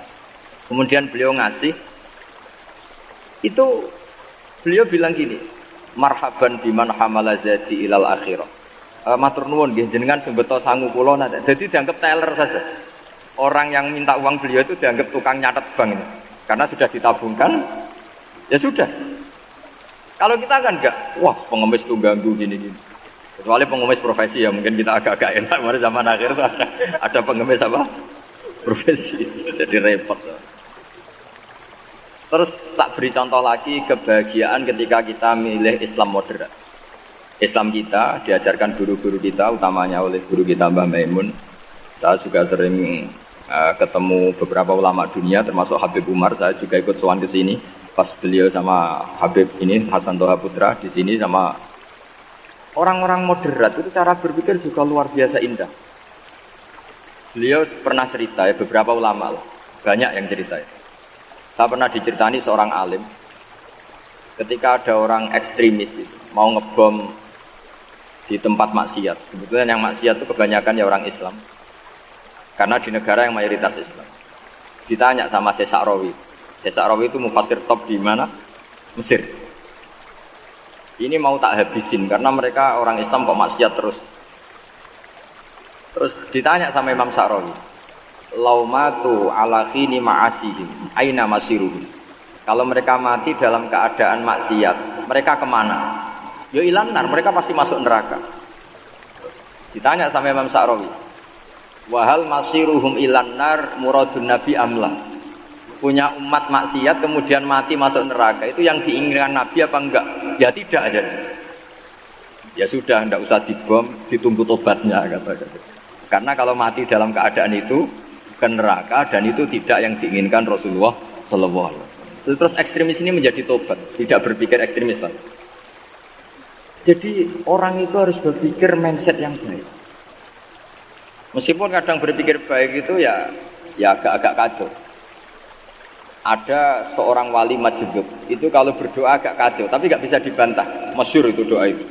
kemudian beliau ngasih, itu beliau bilang gini, marhaban biman hamala zati ilal akhirah. Matur nuwun nggih jenengan sing beto sangu kula. Jadi dianggap teller saja. Orang yang minta uang beliau itu dianggap tukang nyatet bank ini. Karena sudah ditabungkan, ya sudah. Kalau kita kan enggak, wah pengemis itu ganggu gini-gini. Kecuali pengemis profesi ya mungkin kita agak-agak enak. Mari zaman akhir tuh ada pengemis apa? Profesi. Jadi repot. Terus tak beri contoh lagi kebahagiaan ketika kita milih Islam moderat. Islam kita diajarkan guru-guru kita, utamanya oleh guru kita Mbah Maimun. Saya juga sering ketemu beberapa ulama dunia, termasuk Habib Umar. Saya juga ikut sowan ke sini pas beliau sama Habib ini Hasan Toha Putra di sini sama orang-orang moderat itu cara berpikir juga luar biasa indah. Beliau pernah cerita ya beberapa ulama lah, banyak yang cerita. Saya pernah diceritani seorang alim ketika ada orang ekstremis itu, mau ngebom di tempat maksiat. Kebetulan yang maksiat itu kebanyakan ya orang Islam. Karena di negara yang mayoritas Islam. Ditanya sama Syekh Sa'rawi. Syekh Sa'rawi itu mufassir top di mana? Mesir. Ini mau tak habisin karena mereka orang Islam kok maksiat terus. Terus ditanya sama Imam Sa'rawi. Laumatu ala khini ma'asihim aina masiruhum. Kalau mereka mati dalam keadaan maksiat, mereka kemana? Ya ilanar, mereka pasti masuk neraka. Terus ditanya sama Imam Sa'rawi, wahal masiruhum ilanar muradun nabi amla. Punya umat maksiat kemudian mati masuk neraka, itu yang diinginkan Nabi apa enggak? Ya tidak aja. Ya sudah, enggak usah dibom, ditunggu tobatnya kata. Karena kalau mati dalam keadaan itu ke neraka dan itu tidak yang diinginkan Rasulullah Sallallahu Alaihi Wasallam. Terus ekstremis ini menjadi tobat, tidak berpikir ekstremis Mas. Jadi orang itu harus berpikir mindset yang baik. Meskipun kadang berpikir baik itu ya agak-agak kacau. Ada seorang wali majdub itu kalau berdoa agak kacau, tapi nggak bisa dibantah. Masyhur itu doa itu.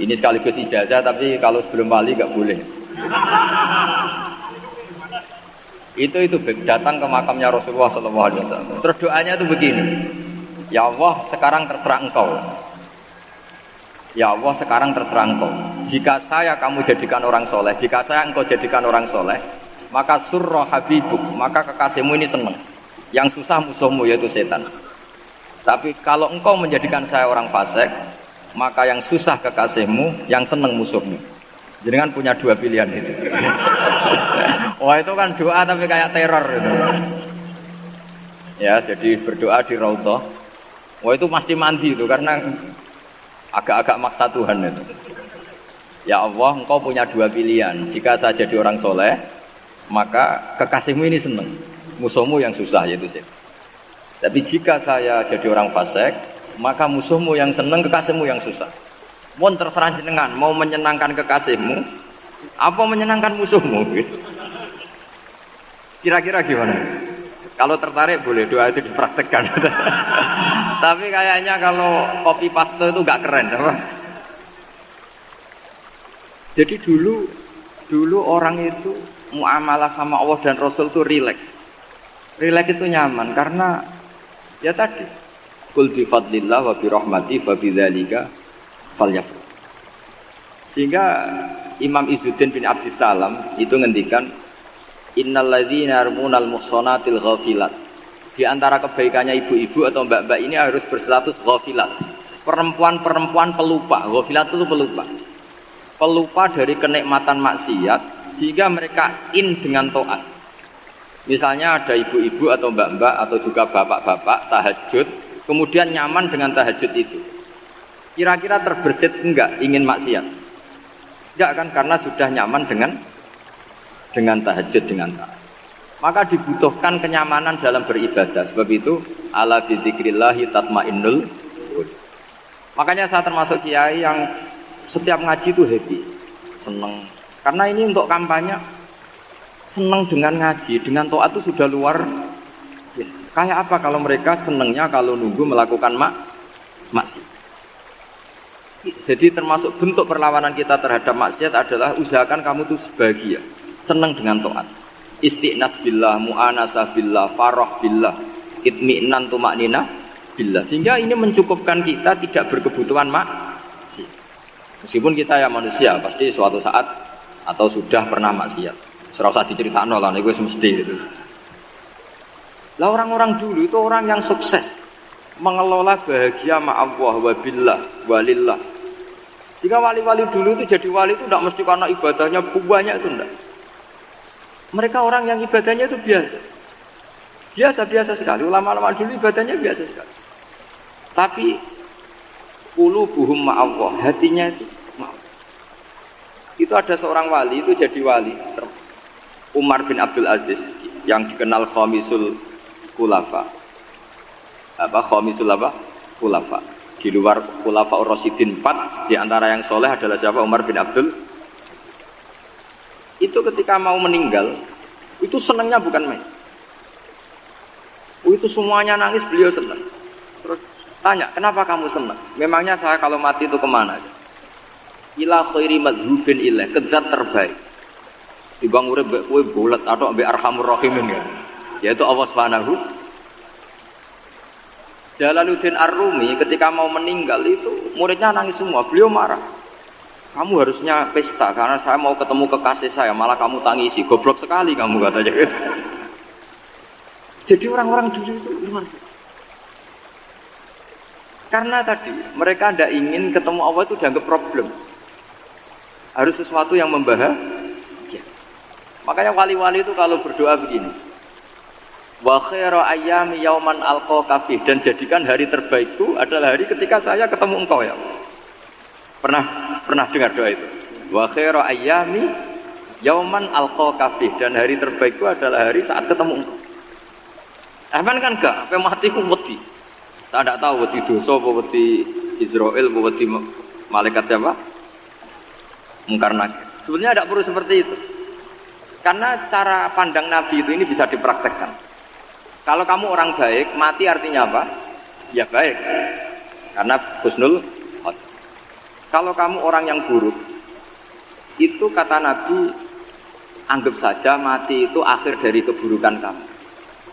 Ini sekaligus ijazah, tapi kalau sebelum wali nggak boleh. Itu datang ke makamnya Rasulullah SAW. Terus doanya itu begini. Ya Allah, sekarang terserah Engkau. Ya Allah, sekarang terserah Engkau. Jika saya kamu jadikan orang soleh, jika saya Engkau jadikan orang soleh, maka surra habibuk, maka kekasihmu ini senang. Yang susah musuhmu yaitu setan. Tapi kalau Engkau menjadikan saya orang fasik, maka yang susah kekasihmu, yang senang musuhmu. Jangan punya dua pilihan itu. Wah itu kan doa tapi kayak teror itu. Ya jadi berdoa di Raudhah. Wah itu pasti mandi itu karena agak-agak maksa Tuhan itu. Ya Allah, Engkau punya dua pilihan. Jika saya jadi orang soleh, maka kekasihmu ini senang. Musuhmu yang susah yaitu setan. Tapi jika saya jadi orang fasik, maka musuhmu yang senang, kekasihmu yang susah. Mohon terserah jenengan, mau menyenangkan kekasihmu, apa menyenangkan musuhmu gitu. Kira-kira gimana? Kalau tertarik boleh doa itu dipraktekkan. Tapi kayaknya kalau copy paste itu gak keren, apa? Jadi dulu orang itu muamalah sama Allah dan Rasul itu rileks. Rileks itu nyaman karena ya tadi qul bi fadlillah wa bi rahmati fa bidzalika falyafrah. Sehingga Imam Izzuddin bin Abdissalam itu ngendikan innalladzina yarmunal muhsanatil ghafilat. Di antara kebaikannya ibu-ibu atau mbak-mbak ini harus berstatus ghafilat. Perempuan-perempuan pelupa. Ghafilat itu pelupa. Pelupa dari kenikmatan maksiat sehingga mereka dengan taat. Misalnya ada ibu-ibu atau mbak-mbak atau juga bapak-bapak tahajud, kemudian nyaman dengan tahajud itu. Kira-kira terbersit enggak ingin maksiat? Enggak kan, karena sudah nyaman dengan tahajud, dengan taat. Maka dibutuhkan kenyamanan dalam beribadah. Sebab itu ala bidzikrillahi tatmainnul qulub. Makanya saya termasuk kiai yang setiap ngaji itu happy, seneng. Karena ini untuk kampanye, seneng dengan ngaji, dengan taat itu sudah luar biasa. Kayak apa kalau mereka senengnya kalau nunggu melakukan maksiat. Jadi termasuk bentuk perlawanan kita terhadap maksiat adalah usahakan kamu tuh bahagia, senang dengan taat. Istiqnas billah, mu'anasah billah, farah billah, itmi'nan tumakninah billah. Sehingga ini mencukupkan kita tidak berkebutuhan maksiat. Meskipun kita ya manusia, pasti suatu saat atau sudah pernah maksiat. Serasa diceritakan lah, ini gue semesti gitu. Lah orang-orang dulu itu orang yang sukses mengelola bahagia ma Allah wa billah walillah. Jika wali-wali dulu itu jadi wali itu tidak mesti karena ibadahnya banyak, itu enggak. Mereka orang yang ibadahnya itu biasa. Biasa-biasa sekali. Ulama-ulama dulu ibadahnya biasa sekali. Tapi qulubuhum ma'allah, hatinya itu ma'allah. Itu ada seorang wali itu jadi wali. Umar bin Abdul Aziz yang dikenal khamisul khulafa. Khamisul khulafa. Di luar khulafa Ar-Rasyidin 4, di antara yang soleh adalah siapa? Umar bin Abdul Aziz. Itu ketika mau meninggal, itu senangnya bukan main. Itu semuanya nangis, beliau senang. Terus tanya, kenapa kamu senang? Memangnya saya kalau mati itu kemana? Ila khairi madhubin ilah, ke zat terbaik. Dibang urip mbek kowe bolet atau mbek arhamur rahimin ya. Yaitu Allah Subhanahu. Jalaluddin Ar-Rumi ketika mau meninggal itu muridnya nangis semua, beliau marah. Kamu harusnya pesta karena saya mau ketemu kekasih saya, malah kamu tangisi. Goblok sekali kamu, katanya. Jadi orang-orang dulu itu luar biasa. Karena tadi mereka tidak ingin ketemu Allah itu dianggap problem. Harus sesuatu yang membahagiakan. Makanya wali-wali itu kalau berdoa begini. Wa khairu ayyami yauman alqa fi, dan jadikan hari terbaikku adalah hari ketika saya ketemu engkau ya. Pernah dengar doa itu? Wa khairu ayyami yauman alqa fi, dan hari terbaikku adalah hari saat ketemu engkau. Aman kan enggak? Sampai mati ku wedi. Saya tidak tahu wedi dosa apa wedi Israel apa wedi malaikat siapa? Mungkar Nakir. Sebenarnya tidak perlu seperti itu. Karena cara pandang Nabi itu ini bisa dipraktekkan. Kalau kamu orang baik, mati artinya apa? Ya baik. Karena husnul khotimah. Kalau kamu orang yang buruk, itu kata Nabi, anggap saja mati itu akhir dari keburukan kamu.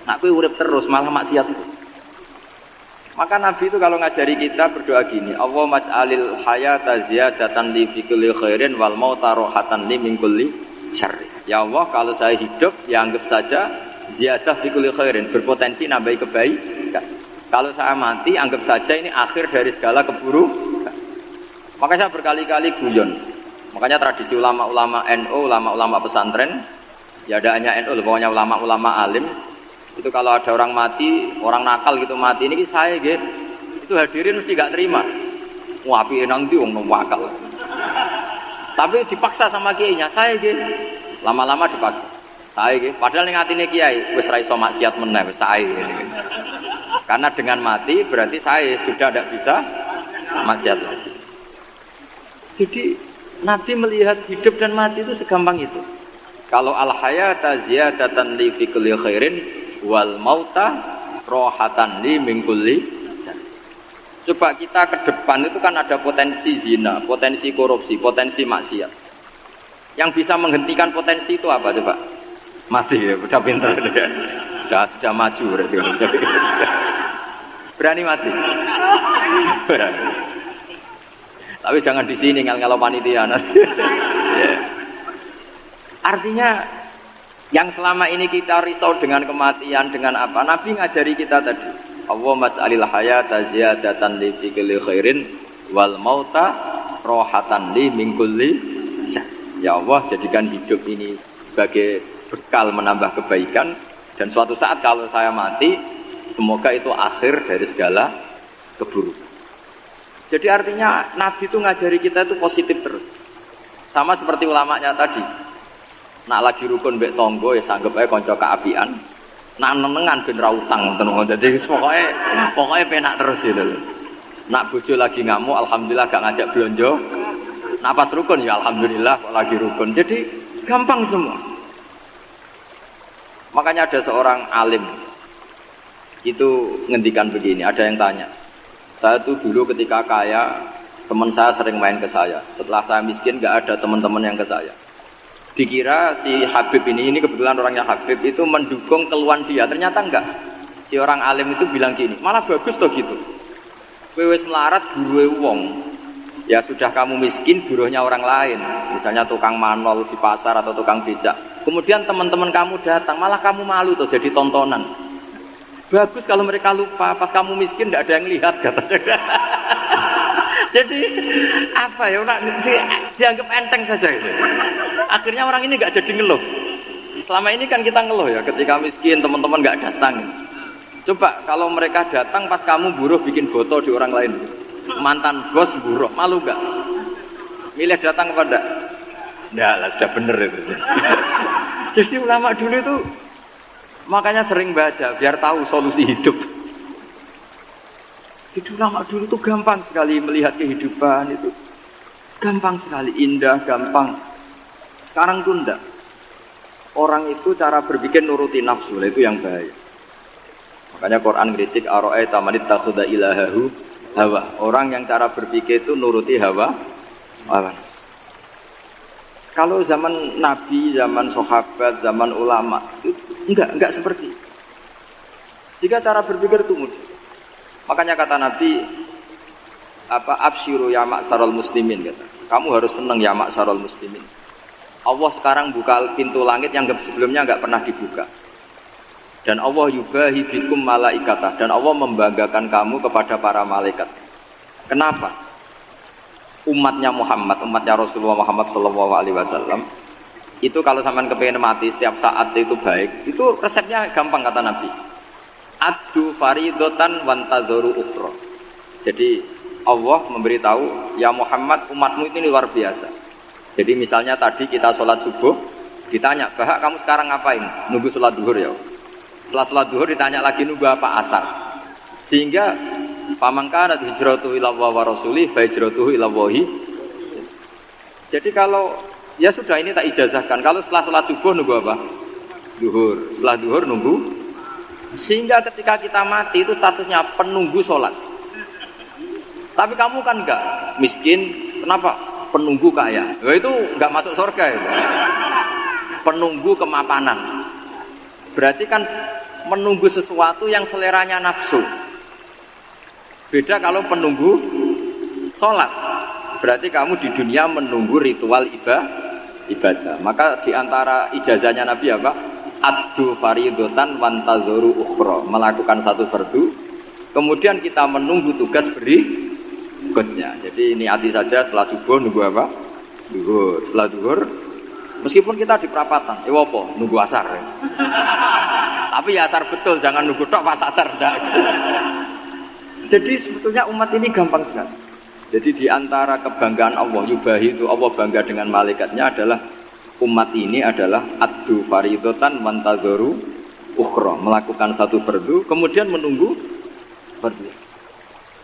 Nak kowe urip terus malah maksiat terus. Maka Nabi itu kalau ngajari kita berdoa gini, Allahumma ij'alil hayata ziyadatan li fi kulli khairin wal mauta rohatan li min kulli syarri. Ya Allah, kalau saya hidup ya anggap saja ziyadah fi kulli khairin, berpotensi nambahi kebaikan. Kalau saya mati anggap saja ini akhir dari segala keburukan. Maka saya berkali-kali guyon. Makanya tradisi ulama-ulama NU, ulama-ulama pesantren, ya ada hanya NU, pokoknya ulama-ulama alim. Itu kalau ada orang mati, orang nakal gitu mati, ini saya gitu, itu hadirin mesti gak terima. Wah, api enang itu orang wakal. Tapi dipaksa sama kiainya, saya gitu. Lama-lama dipaksa. Saya gitu. Padahal yang hatinya kiai, wis ra iso maksiat meneh, saya gitu. Karena dengan mati berarti saya sudah tidak bisa maksiat lagi. Jadi Nabi melihat hidup dan mati itu segampang itu. Kalau al-hayata ziyadatan li fi kulli khairin wal mauta rohatan li min kulli syarr. Coba kita ke depan itu kan ada potensi zina, potensi korupsi, potensi maksiat. Yang bisa menghentikan potensi itu apa coba? Mati ya, udah pinter ya. Sudah maju berarti. Berani mati. Berani. Tapi jangan di sini ngel-ngelo panitia. Yeah. Artinya yang selama ini kita risau dengan kematian, dengan apa? Nabi ngajari kita tadi. Allahumma ij'alil hayata ziyadatan li fi kulli khairin wal mauta rohatan li min kulli syarr. Ya Allah, jadikan hidup ini sebagai bekal menambah kebaikan, dan suatu saat kalau saya mati, semoga itu akhir dari segala keburukan. Jadi artinya Nabi itu ngajari kita itu positif terus. Sama seperti ulamanya tadi. Nak lagi rukun mbek tonggo ya sanggep ae kanca keapian. Nak nenengan ben ra utang ngoten. Dadi pokoke penak terus itu. Nak bojo lagi ngamuk alhamdulillah gak ngajak blonjo. Nak pas rukun ya alhamdulillah kok lagi rukun. Jadi gampang semua. Makanya ada seorang alim itu ngendikan begini, ada yang tanya. Saya tuh dulu ketika kaya, teman saya sering main ke saya. Setelah saya miskin gak ada teman-teman yang ke saya. Dikira si Habib ini kebetulan orangnya Habib itu mendukung keluhan dia, ternyata enggak. Si orang alim itu bilang gini, malah bagus toh gitu. Kowe wis melarat buruhe wong. Ya sudah kamu miskin buruhnya orang lain. Misalnya tukang manol di pasar atau tukang becak. Kemudian teman-teman kamu datang, malah kamu malu tuh jadi tontonan. Bagus kalau mereka lupa, pas kamu miskin tidak ada yang lihat katanya. Jadi apa ya? Dianggap enteng saja gitu. Akhirnya orang ini nggak jadi ngeluh. Selama ini kan kita ngeluh ya, ketika miskin teman-teman nggak datang. Coba kalau mereka datang pas kamu buruh bikin foto di orang lain, mantan bos buruh, malu nggak? Milih datang apa enggak? Enggak lah, sudah bener itu. Jadi ulama dulu itu makanya sering baca biar tahu solusi hidup. Jadi ulama dulu itu gampang sekali melihat kehidupan itu, gampang sekali, indah, gampang. Sekarang tuh enggak. Orang itu cara berpikir nuruti nafsu, itu yang bahaya. Makanya Quran kritik ara'aita man ittakhadha ilahahu hawa. Orang yang cara berpikir itu nuruti hawa nafsu. Kalau zaman Nabi, zaman sahabat, zaman ulama itu enggak seperti. Sehingga cara berpikir itu mudah. Makanya kata Nabi absyiru ya ma'syaral muslimin kata. Kamu harus senang ya ma'syaral muslimin. Allah sekarang buka pintu langit yang sebelumnya enggak pernah dibuka. Dan Allah yubahi bikum malaikatah, dan Allah membanggakan kamu kepada para malaikat. Kenapa? Umatnya Muhammad, umatnya Rasulullah Muhammad SAW itu kalau sampean kepengen mati setiap saat itu baik, itu resepnya gampang kata Nabi. Addu faridotan wantadzoru ukhra. Jadi Allah memberitahu, ya Muhammad, umatmu ini luar biasa. Jadi misalnya tadi kita sholat subuh, ditanya, Bahak kamu sekarang ngapain? Nunggu sholat duhur ya. Setelah sholat duhur ditanya lagi nunggu apa asar. Sehingga faman kanat hijratuhu ila Allah wa rasulih fa hijratuhu ila Allah. Jadi kalau ya sudah ini tak ijazahkan, kalau setelah sholat subuh nunggu apa? Duhur. Setelah duhur nunggu. Sehingga ketika kita mati itu statusnya penunggu sholat. Tapi kamu kan enggak miskin, kenapa? Penunggu kaya. Ya itu enggak masuk surga itu. Penunggu kemapanan. Berarti kan menunggu sesuatu yang seleranya nafsu. Beda kalau penunggu sholat. Berarti kamu di dunia menunggu ritual ibadah. Maka diantara ijazahnya Nabi apa? Addu faridotan wantazuru ukhra. Melakukan satu fardu. Kemudian kita menunggu tugas berikutnya. Jadi ini hati saja setelah subuh nunggu apa? Duhur. Setelah duhur, meskipun kita di perapatan, apa? Nunggu asar. Ya. Tapi ya asar betul, jangan nunggu tok pas asar. Jadi sebetulnya umat ini gampang sekali. Jadi di antara kebanggaan Allah, yubahi itu Allah bangga dengan malaikatnya adalah umat ini adalah addu faridotan wantadzoru ukhra, melakukan satu fardu kemudian menunggu fardu.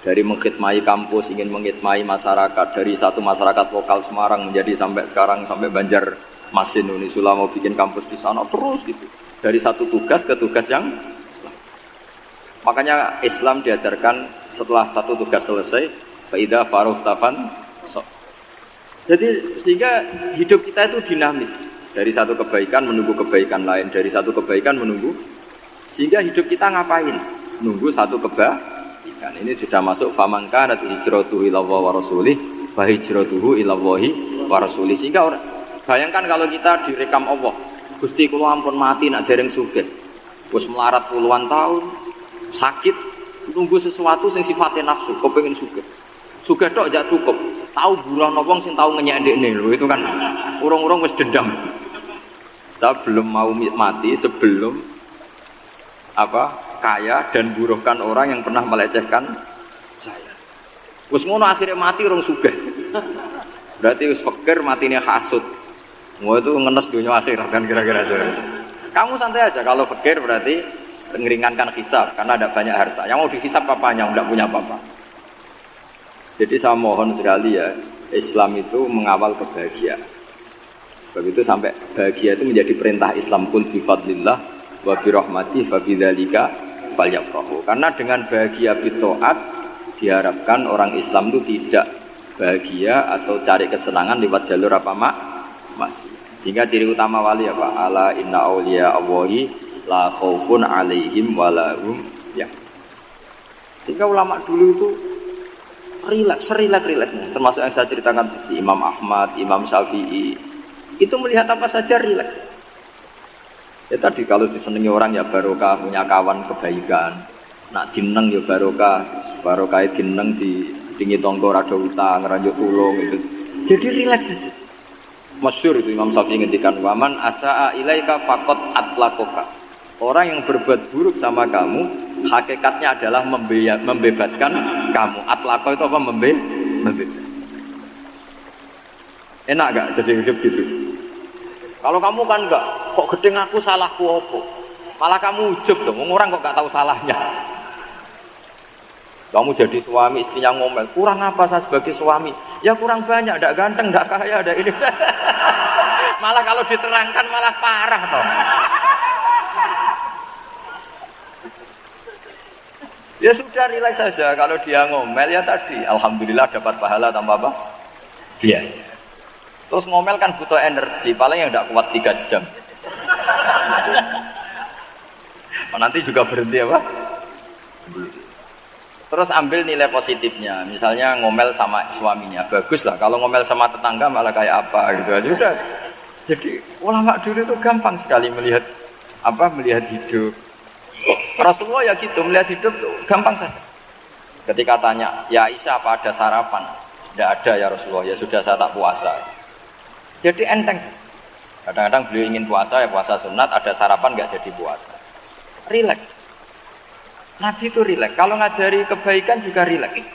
Dari mengkhidmati kampus, ingin mengkhidmati masyarakat, dari satu masyarakat lokal Semarang menjadi sampai sekarang sampai Banjarmasin, Unisula mau bikin kampus di sana terus gitu. Dari satu tugas ke tugas yang makanya Islam diajarkan setelah satu tugas selesai faida faruh tafan so. Jadi sehingga hidup kita itu dinamis, dari satu kebaikan menunggu kebaikan lain, dari satu kebaikan menunggu, sehingga hidup kita ngapain? Nunggu satu kebaikan. Ini sudah masuk faman kanat hijratuhu ila Allah wa rasulih fa hijratuhu ila Allah wa rasulih. Sehingga bayangkan kalau kita direkam Allah, Gusti kula ampun mati nak dereng sugih. Wis melarat puluhan tahun, sakit, nunggu sesuatu sing sifatnya nafsu, kepengin sugih. Sugih tok jak cukup. Tahu buruhno wong sing tahu ngenyek ndekne lho, itu kan urung-urung wis dendam. Saya belum mau mati sebelum kaya dan buruhkan orang yang pernah melecehkan saya. Wis ngono akhirnya mati urung sugih. Berarti wis fakir matine hasud. Wah itu ngenes dunia akhirat kan kira-kira seperti itu. Kamu santai aja kalau fakir berarti meringankan hisab karena ada banyak harta. Yang mau dihisab apanya? Enggak punya apa-apa. Jadi saya mohon sekali ya, Islam itu mengawal kebahagiaan. Sebab itu sampai bahagia itu menjadi perintah Islam, kul bi fadlillah wa bi rahmati fa bidzalika falyafrahu. Karena dengan bahagia bi taat diharapkan orang Islam itu tidak bahagia atau cari kesenangan lewat jalur apa masih. Sehingga ciri utama wali apa? Ala inna auliya Allahi la khaufun alaihim wa lahum yahzanun. Sehingga ulama dulu itu rileks. Termasuk yang saya ceritakan tadi, Imam Ahmad, Imam Syafi'i, itu melihat apa saja rileks. Ya tadi kalau disenangi orang ya barokah, punya kawan kebaikan. Nak dineng ya barokah dineng tinggi tonggo rada utang, ranjuk tulung itu. Jadi rileks saja. Masyhur itu Imam Syafi'i ngendikan waman asaa ilaika faqat atlakoka. Orang yang berbuat buruk sama kamu hakikatnya adalah membebaskan kamu. Atlako itu apa? Membebaskan. Enak gak jadi hidup gitu? Kalau kamu kan enggak, kok gedeng aku salahku apa? Malah kamu ujub dong, orang kok gak tahu salahnya. Kamu jadi suami, istrinya ngomel, kurang apa saya sebagai suami? Ya kurang banyak, enggak ganteng, enggak kaya, enggak ini. Malah kalau diterangkan malah parah toh. Ya sudah rileks saja, kalau dia ngomel ya tadi, alhamdulillah dapat pahala tanpa apa? Biaya. Terus ngomel kan butuh energi, paling yang enggak kuat 3 jam. Nanti juga berhenti apa? Terus ambil nilai positifnya, misalnya ngomel sama suaminya, bagus lah. Kalau ngomel sama tetangga malah kayak apa gitu aja udah. Jadi ulama dulu itu gampang sekali melihat melihat hidup. Rasulullah ya gitu, melihat hidup gampang saja. Ketika tanya, ya Aisyah apa ada sarapan? Tidak ada ya Rasulullah, ya sudah saya tak puasa. Jadi enteng saja. Kadang-kadang beliau ingin puasa, ya puasa sunat, ada sarapan nggak jadi puasa. Rileks. Nabi itu rileks. Kalau ngajari kebaikan juga rileks.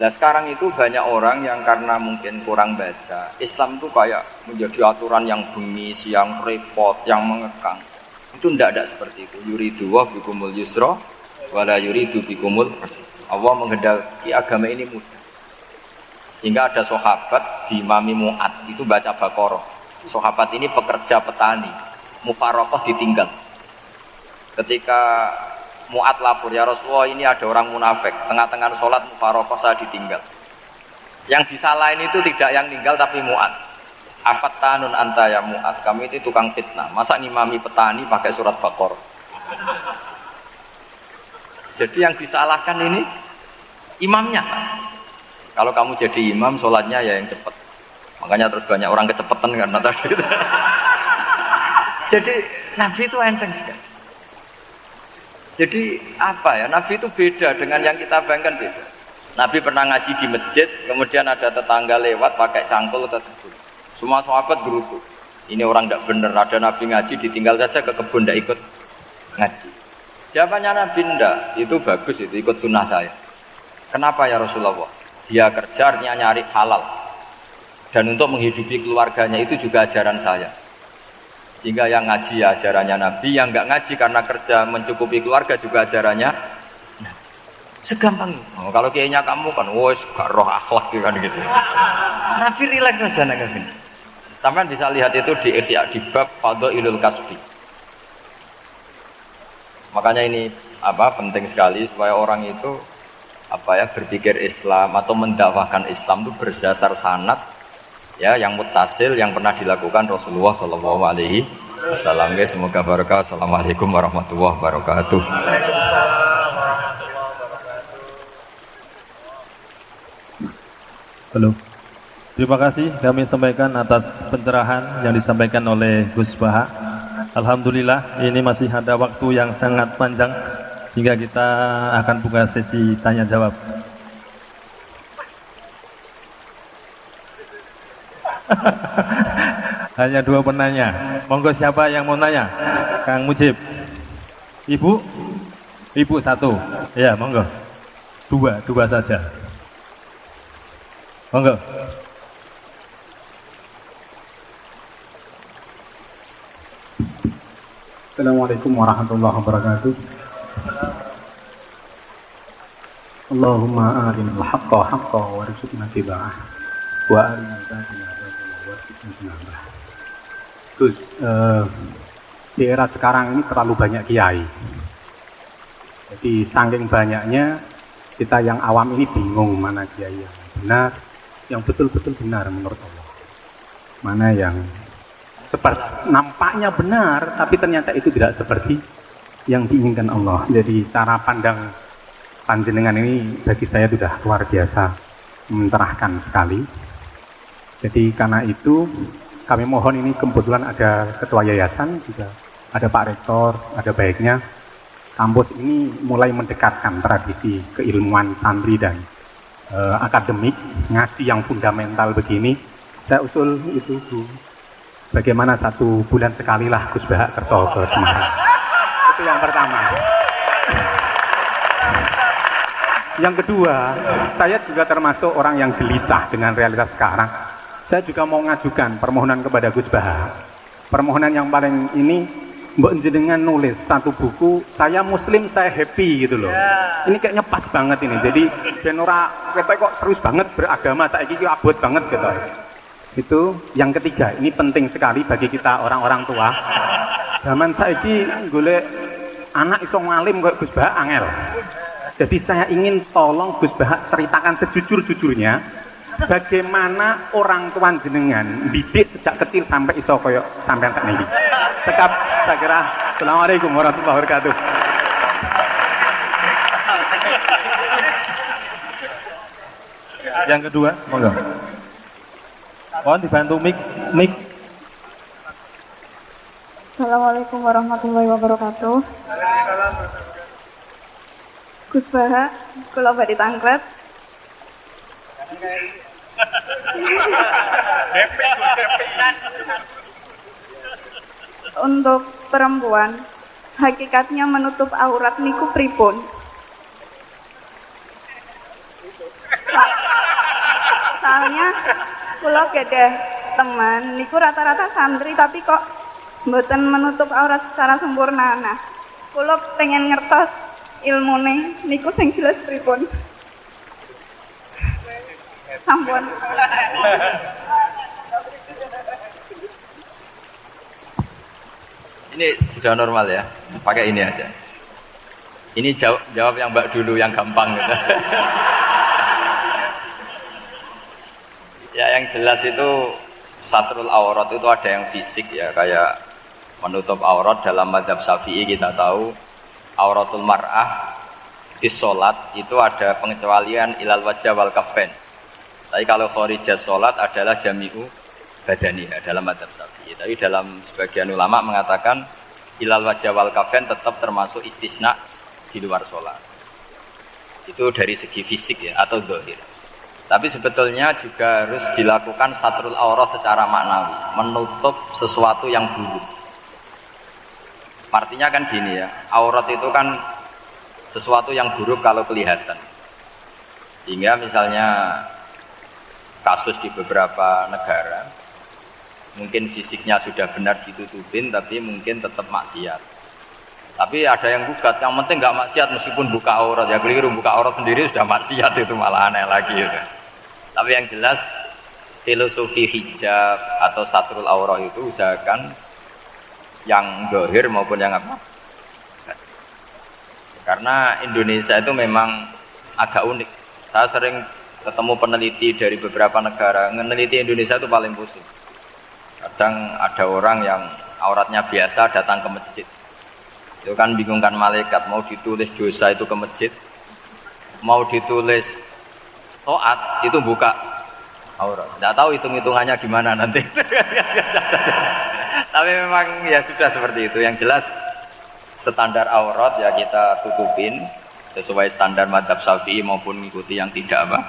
Nah sekarang itu banyak orang yang karena mungkin kurang baca, Islam itu kayak menjadi aturan yang bengis, yang repot, yang mengekang. Itu tidak seperti itu. Yuridu wa bikumul yusra wala yuridu bikumul usra. Allah menghendaki agama ini mudah. Sehingga ada sahabat di Imami Mu'ad itu baca Baqarah. Sahabat ini pekerja petani, mufarokoh ditinggal. Ketika Mu'ad lapor, ya Rasulullah ini ada orang munafik, tengah-tengah sholat mufarokoh saya ditinggal. Yang disalahin itu tidak yang tinggal tapi Mu'ad. Afattanun anta ya Mu'ad, kami itu tukang fitnah. Masa ngimami petani pakai surat Baqarah? Jadi yang disalahkan ini imamnya. Kalau kamu jadi imam, sholatnya ya yang cepat. Makanya terus banyak orang kecepatan karena tadi. Jadi Nabi itu enteng sekali. Jadi apa ya? Nabi itu beda dengan yang kita bayangkan beda. Nabi pernah ngaji di masjid, kemudian ada tetangga lewat pakai cangkul ke kebun. Semua sahabat gerutu. Ini orang tidak benar. Ada Nabi ngaji ditinggal saja ke kebun, tidak ikut ngaji. Jawabannya Nabi tidak. Itu bagus, itu ikut sunnah saya. Kenapa ya Rasulullah? Dia kerja nyari halal. Dan untuk menghidupi keluarganya itu juga ajaran saya. Sehingga yang ngaji ya ajarannya Nabi, yang nggak ngaji karena kerja mencukupi keluarga juga ajarannya Nabi. Segampang itu. Oh, kalau kayaknya kamu kan, wes gak roh akhlak kan gitu. Nabi rileks saja nek gini. Sampai bisa lihat itu di Ihya di bab Fadhailul Kasbi. Makanya ini penting sekali supaya orang itu berpikir Islam atau mendakwahkan Islam itu berdasar sanad ya yang muttasil yang pernah dilakukan Rasulullah Shallallahu Alaihi Wasallam. Semoga barokah. Assalamualaikum warahmatullahi wabarakatuh. Halo. Terima kasih kami sampaikan atas pencerahan yang disampaikan oleh Gus Baha. Alhamdulillah ini masih ada waktu yang sangat panjang sehingga kita akan buka sesi tanya jawab. Hanya 2 penanya. Monggo siapa yang mau nanya? Kang Mujib. Ibu? Ibu 1. Ya, monggo. 2 saja. Monggo. Assalamualaikum warahmatullahi wabarakatuh. Allahumma arinal haqqa haqqa warzuqna tiba'ah wa arinal batila batila warzuqna tinabah. Terus di era sekarang ini terlalu banyak kiai. Jadi saking banyaknya kita yang awam ini bingung mana kiai yang benar, yang betul-betul benar menurut Allah. Mana yang seperti nampaknya benar tapi ternyata itu tidak seperti yang diinginkan Allah. Jadi cara pandang panjenengan ini bagi saya sudah luar biasa mencerahkan sekali. Jadi karena itu kami mohon, ini kebetulan ada ketua yayasan juga, ada Pak Rektor, ada baiknya kampus ini mulai mendekatkan tradisi keilmuan santri dan akademik, ngaji yang fundamental begini. Saya usul itu Bu, bagaimana 1 bulan sekali lah Gus Bahak kerso ke Semarang. Itu yang pertama. Yang kedua, saya juga termasuk orang yang gelisah dengan realitas sekarang. Saya juga mau ngajukan permohonan kepada Gus Bahak. Permohonan yang paling ini, mbok jenengan nulis 1 buku, saya Muslim, saya happy gitu loh. Ini kayaknya pas banget ini. Jadi ben ora ketok kok serius banget beragama, saiki ki abot banget gitu. Itu yang ketiga, ini penting sekali bagi kita orang-orang tua. Zaman saiki golek anak iso ngalim kok Gus Bahak angel. Jadi saya ingin tolong Gus Bahak ceritakan sejujur-jujurnya bagaimana orang tua jenengan didik sejak kecil sampai iso koyo sampean sakniki. Cekap saya kira. Assalamualaikum warahmatullahi wabarakatuh. Yang kedua, monggo. Mohon dibantu mic. Assalamualaikum warahmatullahi wabarakatuh. Gus Bahak, kula badhe tanglet. Untuk perempuan, hakikatnya menutup aurat niku pripun? Soalnya kula gadah teman niku rata-rata santri tapi kok mboten menutup aurat secara sempurna. Nah, kula pengen ngertos ilmune niku sing jelas pripun. Sampun. Ini sudah normal ya, pakai ini aja. Ini jawab yang Mbak dulu yang gampang gitu. Ya yang jelas itu satrul aurat itu ada yang fisik ya, kayak menutup aurat dalam mazhab Syafi'i kita tahu auratul mar'ah fis sholat itu ada pengecualian ilal wajah wal kafain. Tapi kalau kharijah sholat adalah jami'u badaniha dalam mazhab Syafi'i. Tapi dalam sebagian ulama mengatakan ilal wajah wal kafain tetap termasuk istisna di luar sholat. Itu dari segi fisik ya atau zahir. Tapi sebetulnya juga harus dilakukan satrul aurat secara maknawi, menutup sesuatu yang buruk. Artinya kan gini ya, aurat itu kan sesuatu yang buruk kalau kelihatan. Sehingga misalnya kasus di beberapa negara, mungkin fisiknya sudah benar ditutupin, tapi mungkin tetap maksiat. Tapi ada yang gugat, yang penting nggak maksiat meskipun buka aurat. Ya keliru, buka aurat sendiri sudah maksiat, itu malah aneh lagi gitu. Tapi yang jelas filosofi hijab atau satrul aurat itu usahakan yang zahir maupun yang apa. Karena Indonesia itu memang agak unik. Saya sering ketemu peneliti dari beberapa negara, meneliti Indonesia itu paling pusing. Kadang ada orang yang auratnya biasa datang ke masjid. Itu kan bingungkan malaikat, mau ditulis dosa itu ke masjid, mau ditulis taat itu buka aurat. Tidak tahu hitung-hitungannya gimana nanti. Tapi memang ya sudah seperti itu. Yang jelas standar aurat ya kita tutupin sesuai standar mazhab Syafi'i maupun mengikuti yang tidak apa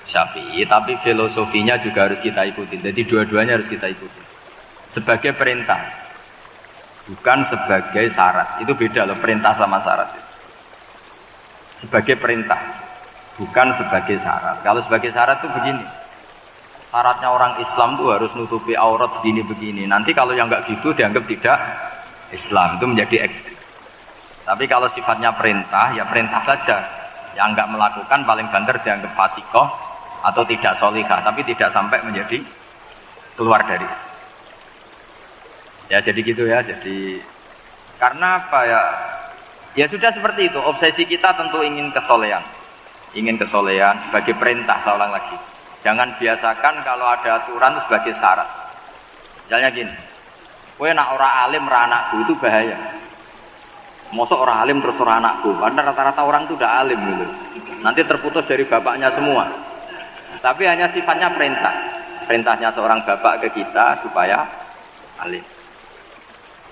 Syafi'i. Tapi filosofinya juga harus kita ikuti. Jadi dua-duanya harus kita ikuti. Sebagai perintah, bukan sebagai syarat. Itu beda loh, perintah sama syarat. Sebagai perintah, bukan sebagai syarat. Kalau sebagai syarat itu begini, syaratnya orang Islam itu harus nutupi aurat begini-begini. Nanti kalau yang nggak gitu dianggap tidak Islam, itu menjadi ekstrim. Tapi kalau sifatnya perintah, ya perintah saja. Yang nggak melakukan paling banter dianggap fasikoh atau tidak solihah, tapi tidak sampai menjadi keluar dari Islam. Ya jadi gitu ya. Jadi karena apa ya? Ya sudah seperti itu. Obsesi kita tentu ingin kesolehan. Ingin kesolehan sebagai perintah, saya ulang lagi. Jangan biasakan kalau ada aturan itu sebagai syarat. Misalnya gini, kowe nak ora alim ora anakku, itu bahaya. Mosok ora alim terus ora anakku, karena rata-rata orang itu udah alim gitu. Nanti terputus dari bapaknya semua. Tapi hanya sifatnya perintah. Perintahnya seorang bapak ke kita supaya alim.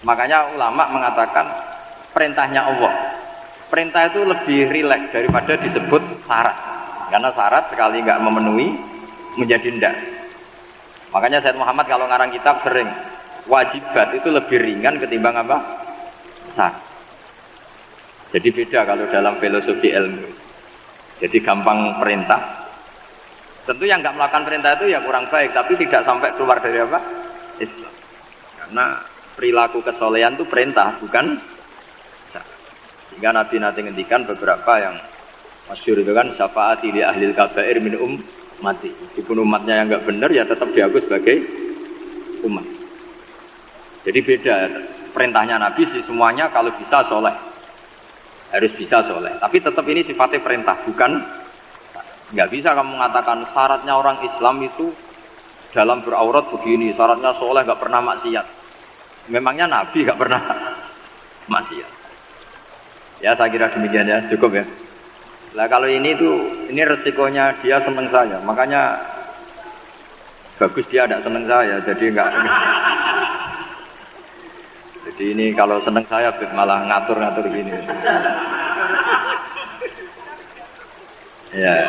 Makanya ulama mengatakan perintahnya Allah perintah itu lebih rileks daripada disebut syarat. Karena syarat sekali nggak memenuhi menjadi ndak. Makanya Sayyid Muhammad kalau ngarang kitab sering wajibat itu lebih ringan ketimbang apa? Syarat. Jadi beda kalau dalam filosofi ilmu. Jadi gampang perintah. Tentu yang nggak melakukan perintah itu ya kurang baik, tapi tidak sampai keluar dari apa? Islam. Karena perilaku kesolehan itu perintah, bukan syarat. Sehingga Nabi nanti ngendikan beberapa yang masyhur itu kan syafaati li ahlil kabair min ummati. Meskipun umatnya yang nggak benar ya tetap diakui sebagai umat. Jadi beda perintahnya Nabi sih semuanya kalau bisa soleh harus bisa soleh. Tapi tetap ini sifatnya perintah bukan nggak bisa kamu mengatakan syaratnya orang Islam itu dalam beraurat begini, syaratnya soleh nggak pernah maksiat. Memangnya Nabi nggak pernah maksiat. Ya saya kira demikian ya, cukup ya. Nah kalau ini resikonya dia seneng saya, makanya bagus dia tidak seneng saya, jadi enggak. Jadi ini kalau seneng saya malah ngatur-ngatur gini. Ya.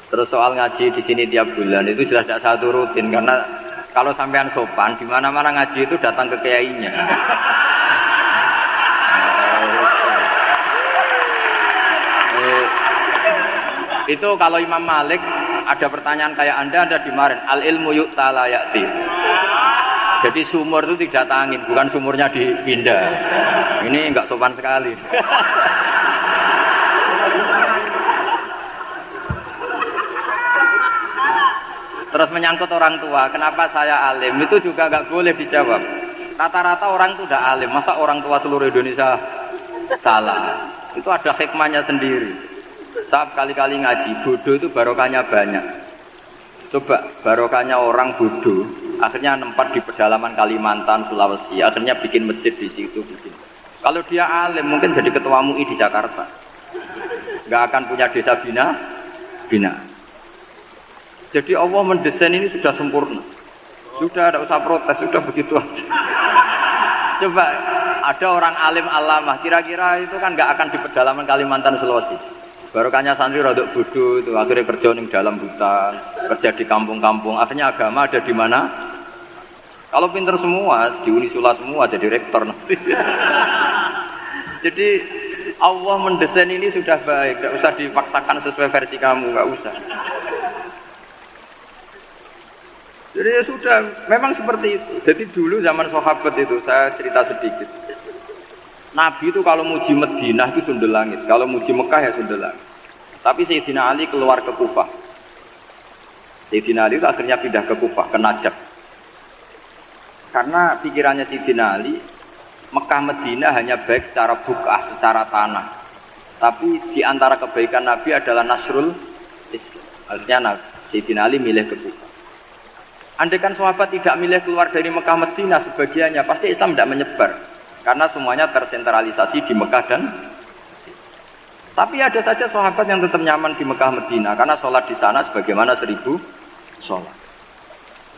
Terus soal ngaji di sini tiap bulan itu jelas tidak satu rutin karena kalau sampean sopan di mana-mana ngaji itu datang ke kiainya. Itu kalau Imam Malik ada pertanyaan kayak anda dimarahin al ilmu yu'ta la ya'ti. Jadi sumur itu tidak tangin, bukan sumurnya dipindah. Ini enggak sopan sekali. Terus menyangkut orang tua, kenapa saya alim? Itu juga enggak boleh dijawab. Rata-rata orang itu udah alim, masa orang tua seluruh Indonesia salah? Itu ada hikmahnya sendiri. Saat kali-kali ngaji, bodoh itu barokahnya banyak. Coba barokahnya orang bodoh, akhirnya nempat di pedalaman Kalimantan, Sulawesi, akhirnya bikin masjid di situ bikin. Kalau dia alim mungkin jadi ketua MUI di Jakarta, nggak akan punya desa bina. Jadi Allah mendesain ini sudah sempurna, sudah tidak usah protes, sudah begitu aja. Coba ada orang alim alamah, kira-kira itu kan nggak akan di pedalaman Kalimantan, Sulawesi. Barokahnya santri rodok bodoh itu akhirnya kerja di dalam hutan, kerja di kampung-kampung. Akhirnya agama ada di mana? Kalau pinter semua, di Unisula semua jadi rektor nanti. Jadi Allah mendesain ini sudah baik, tidak usah dipaksakan sesuai versi kamu, nggak usah. Jadi ya sudah, memang seperti itu. Jadi dulu zaman sahabat itu saya cerita sedikit. Nabi itu kalau muji Madinah itu sundel langit, kalau muji Mekah ya sundel langit. Tapi Sayyidina Ali keluar ke Kufah. Sayyidina Ali itu akhirnya pindah ke Kufah, ke Najaf. Karena pikirannya Sayyidina Ali, Mekah Madinah hanya baik secara bukah, secara tanah. Tapi di antara kebaikan Nabi adalah Nasrul Islam. Akhirnya Sayyidina Ali milih ke Kufah. Andai kan sahabat tidak milih keluar dari Mekah Madinah sebagiannya, pasti Islam tidak menyebar. Karena semuanya tersentralisasi di Mekah dan tapi ada saja sahabat yang tetap nyaman di Mekah Madinah karena sholat di sana sebagaimana 1000 sholat.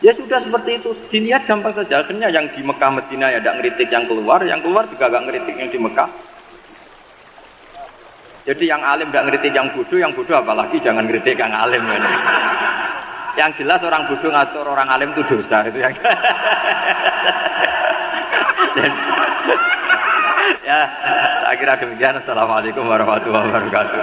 Ya sudah seperti itu, dilihat gampang saja. Akhirnya yang di Mekah Madinah ya tidak ngeritik yang keluar juga gak ngeritik yang di Mekah. Jadi yang alim tidak ngeritik yang bodoh apalagi jangan ngeritik yang alim. Yang jelas orang bodoh ngatur orang alim itu dosa itu yang. Ya, akhirnya demikian. Assalamualaikum warahmatullahi wabarakatuh.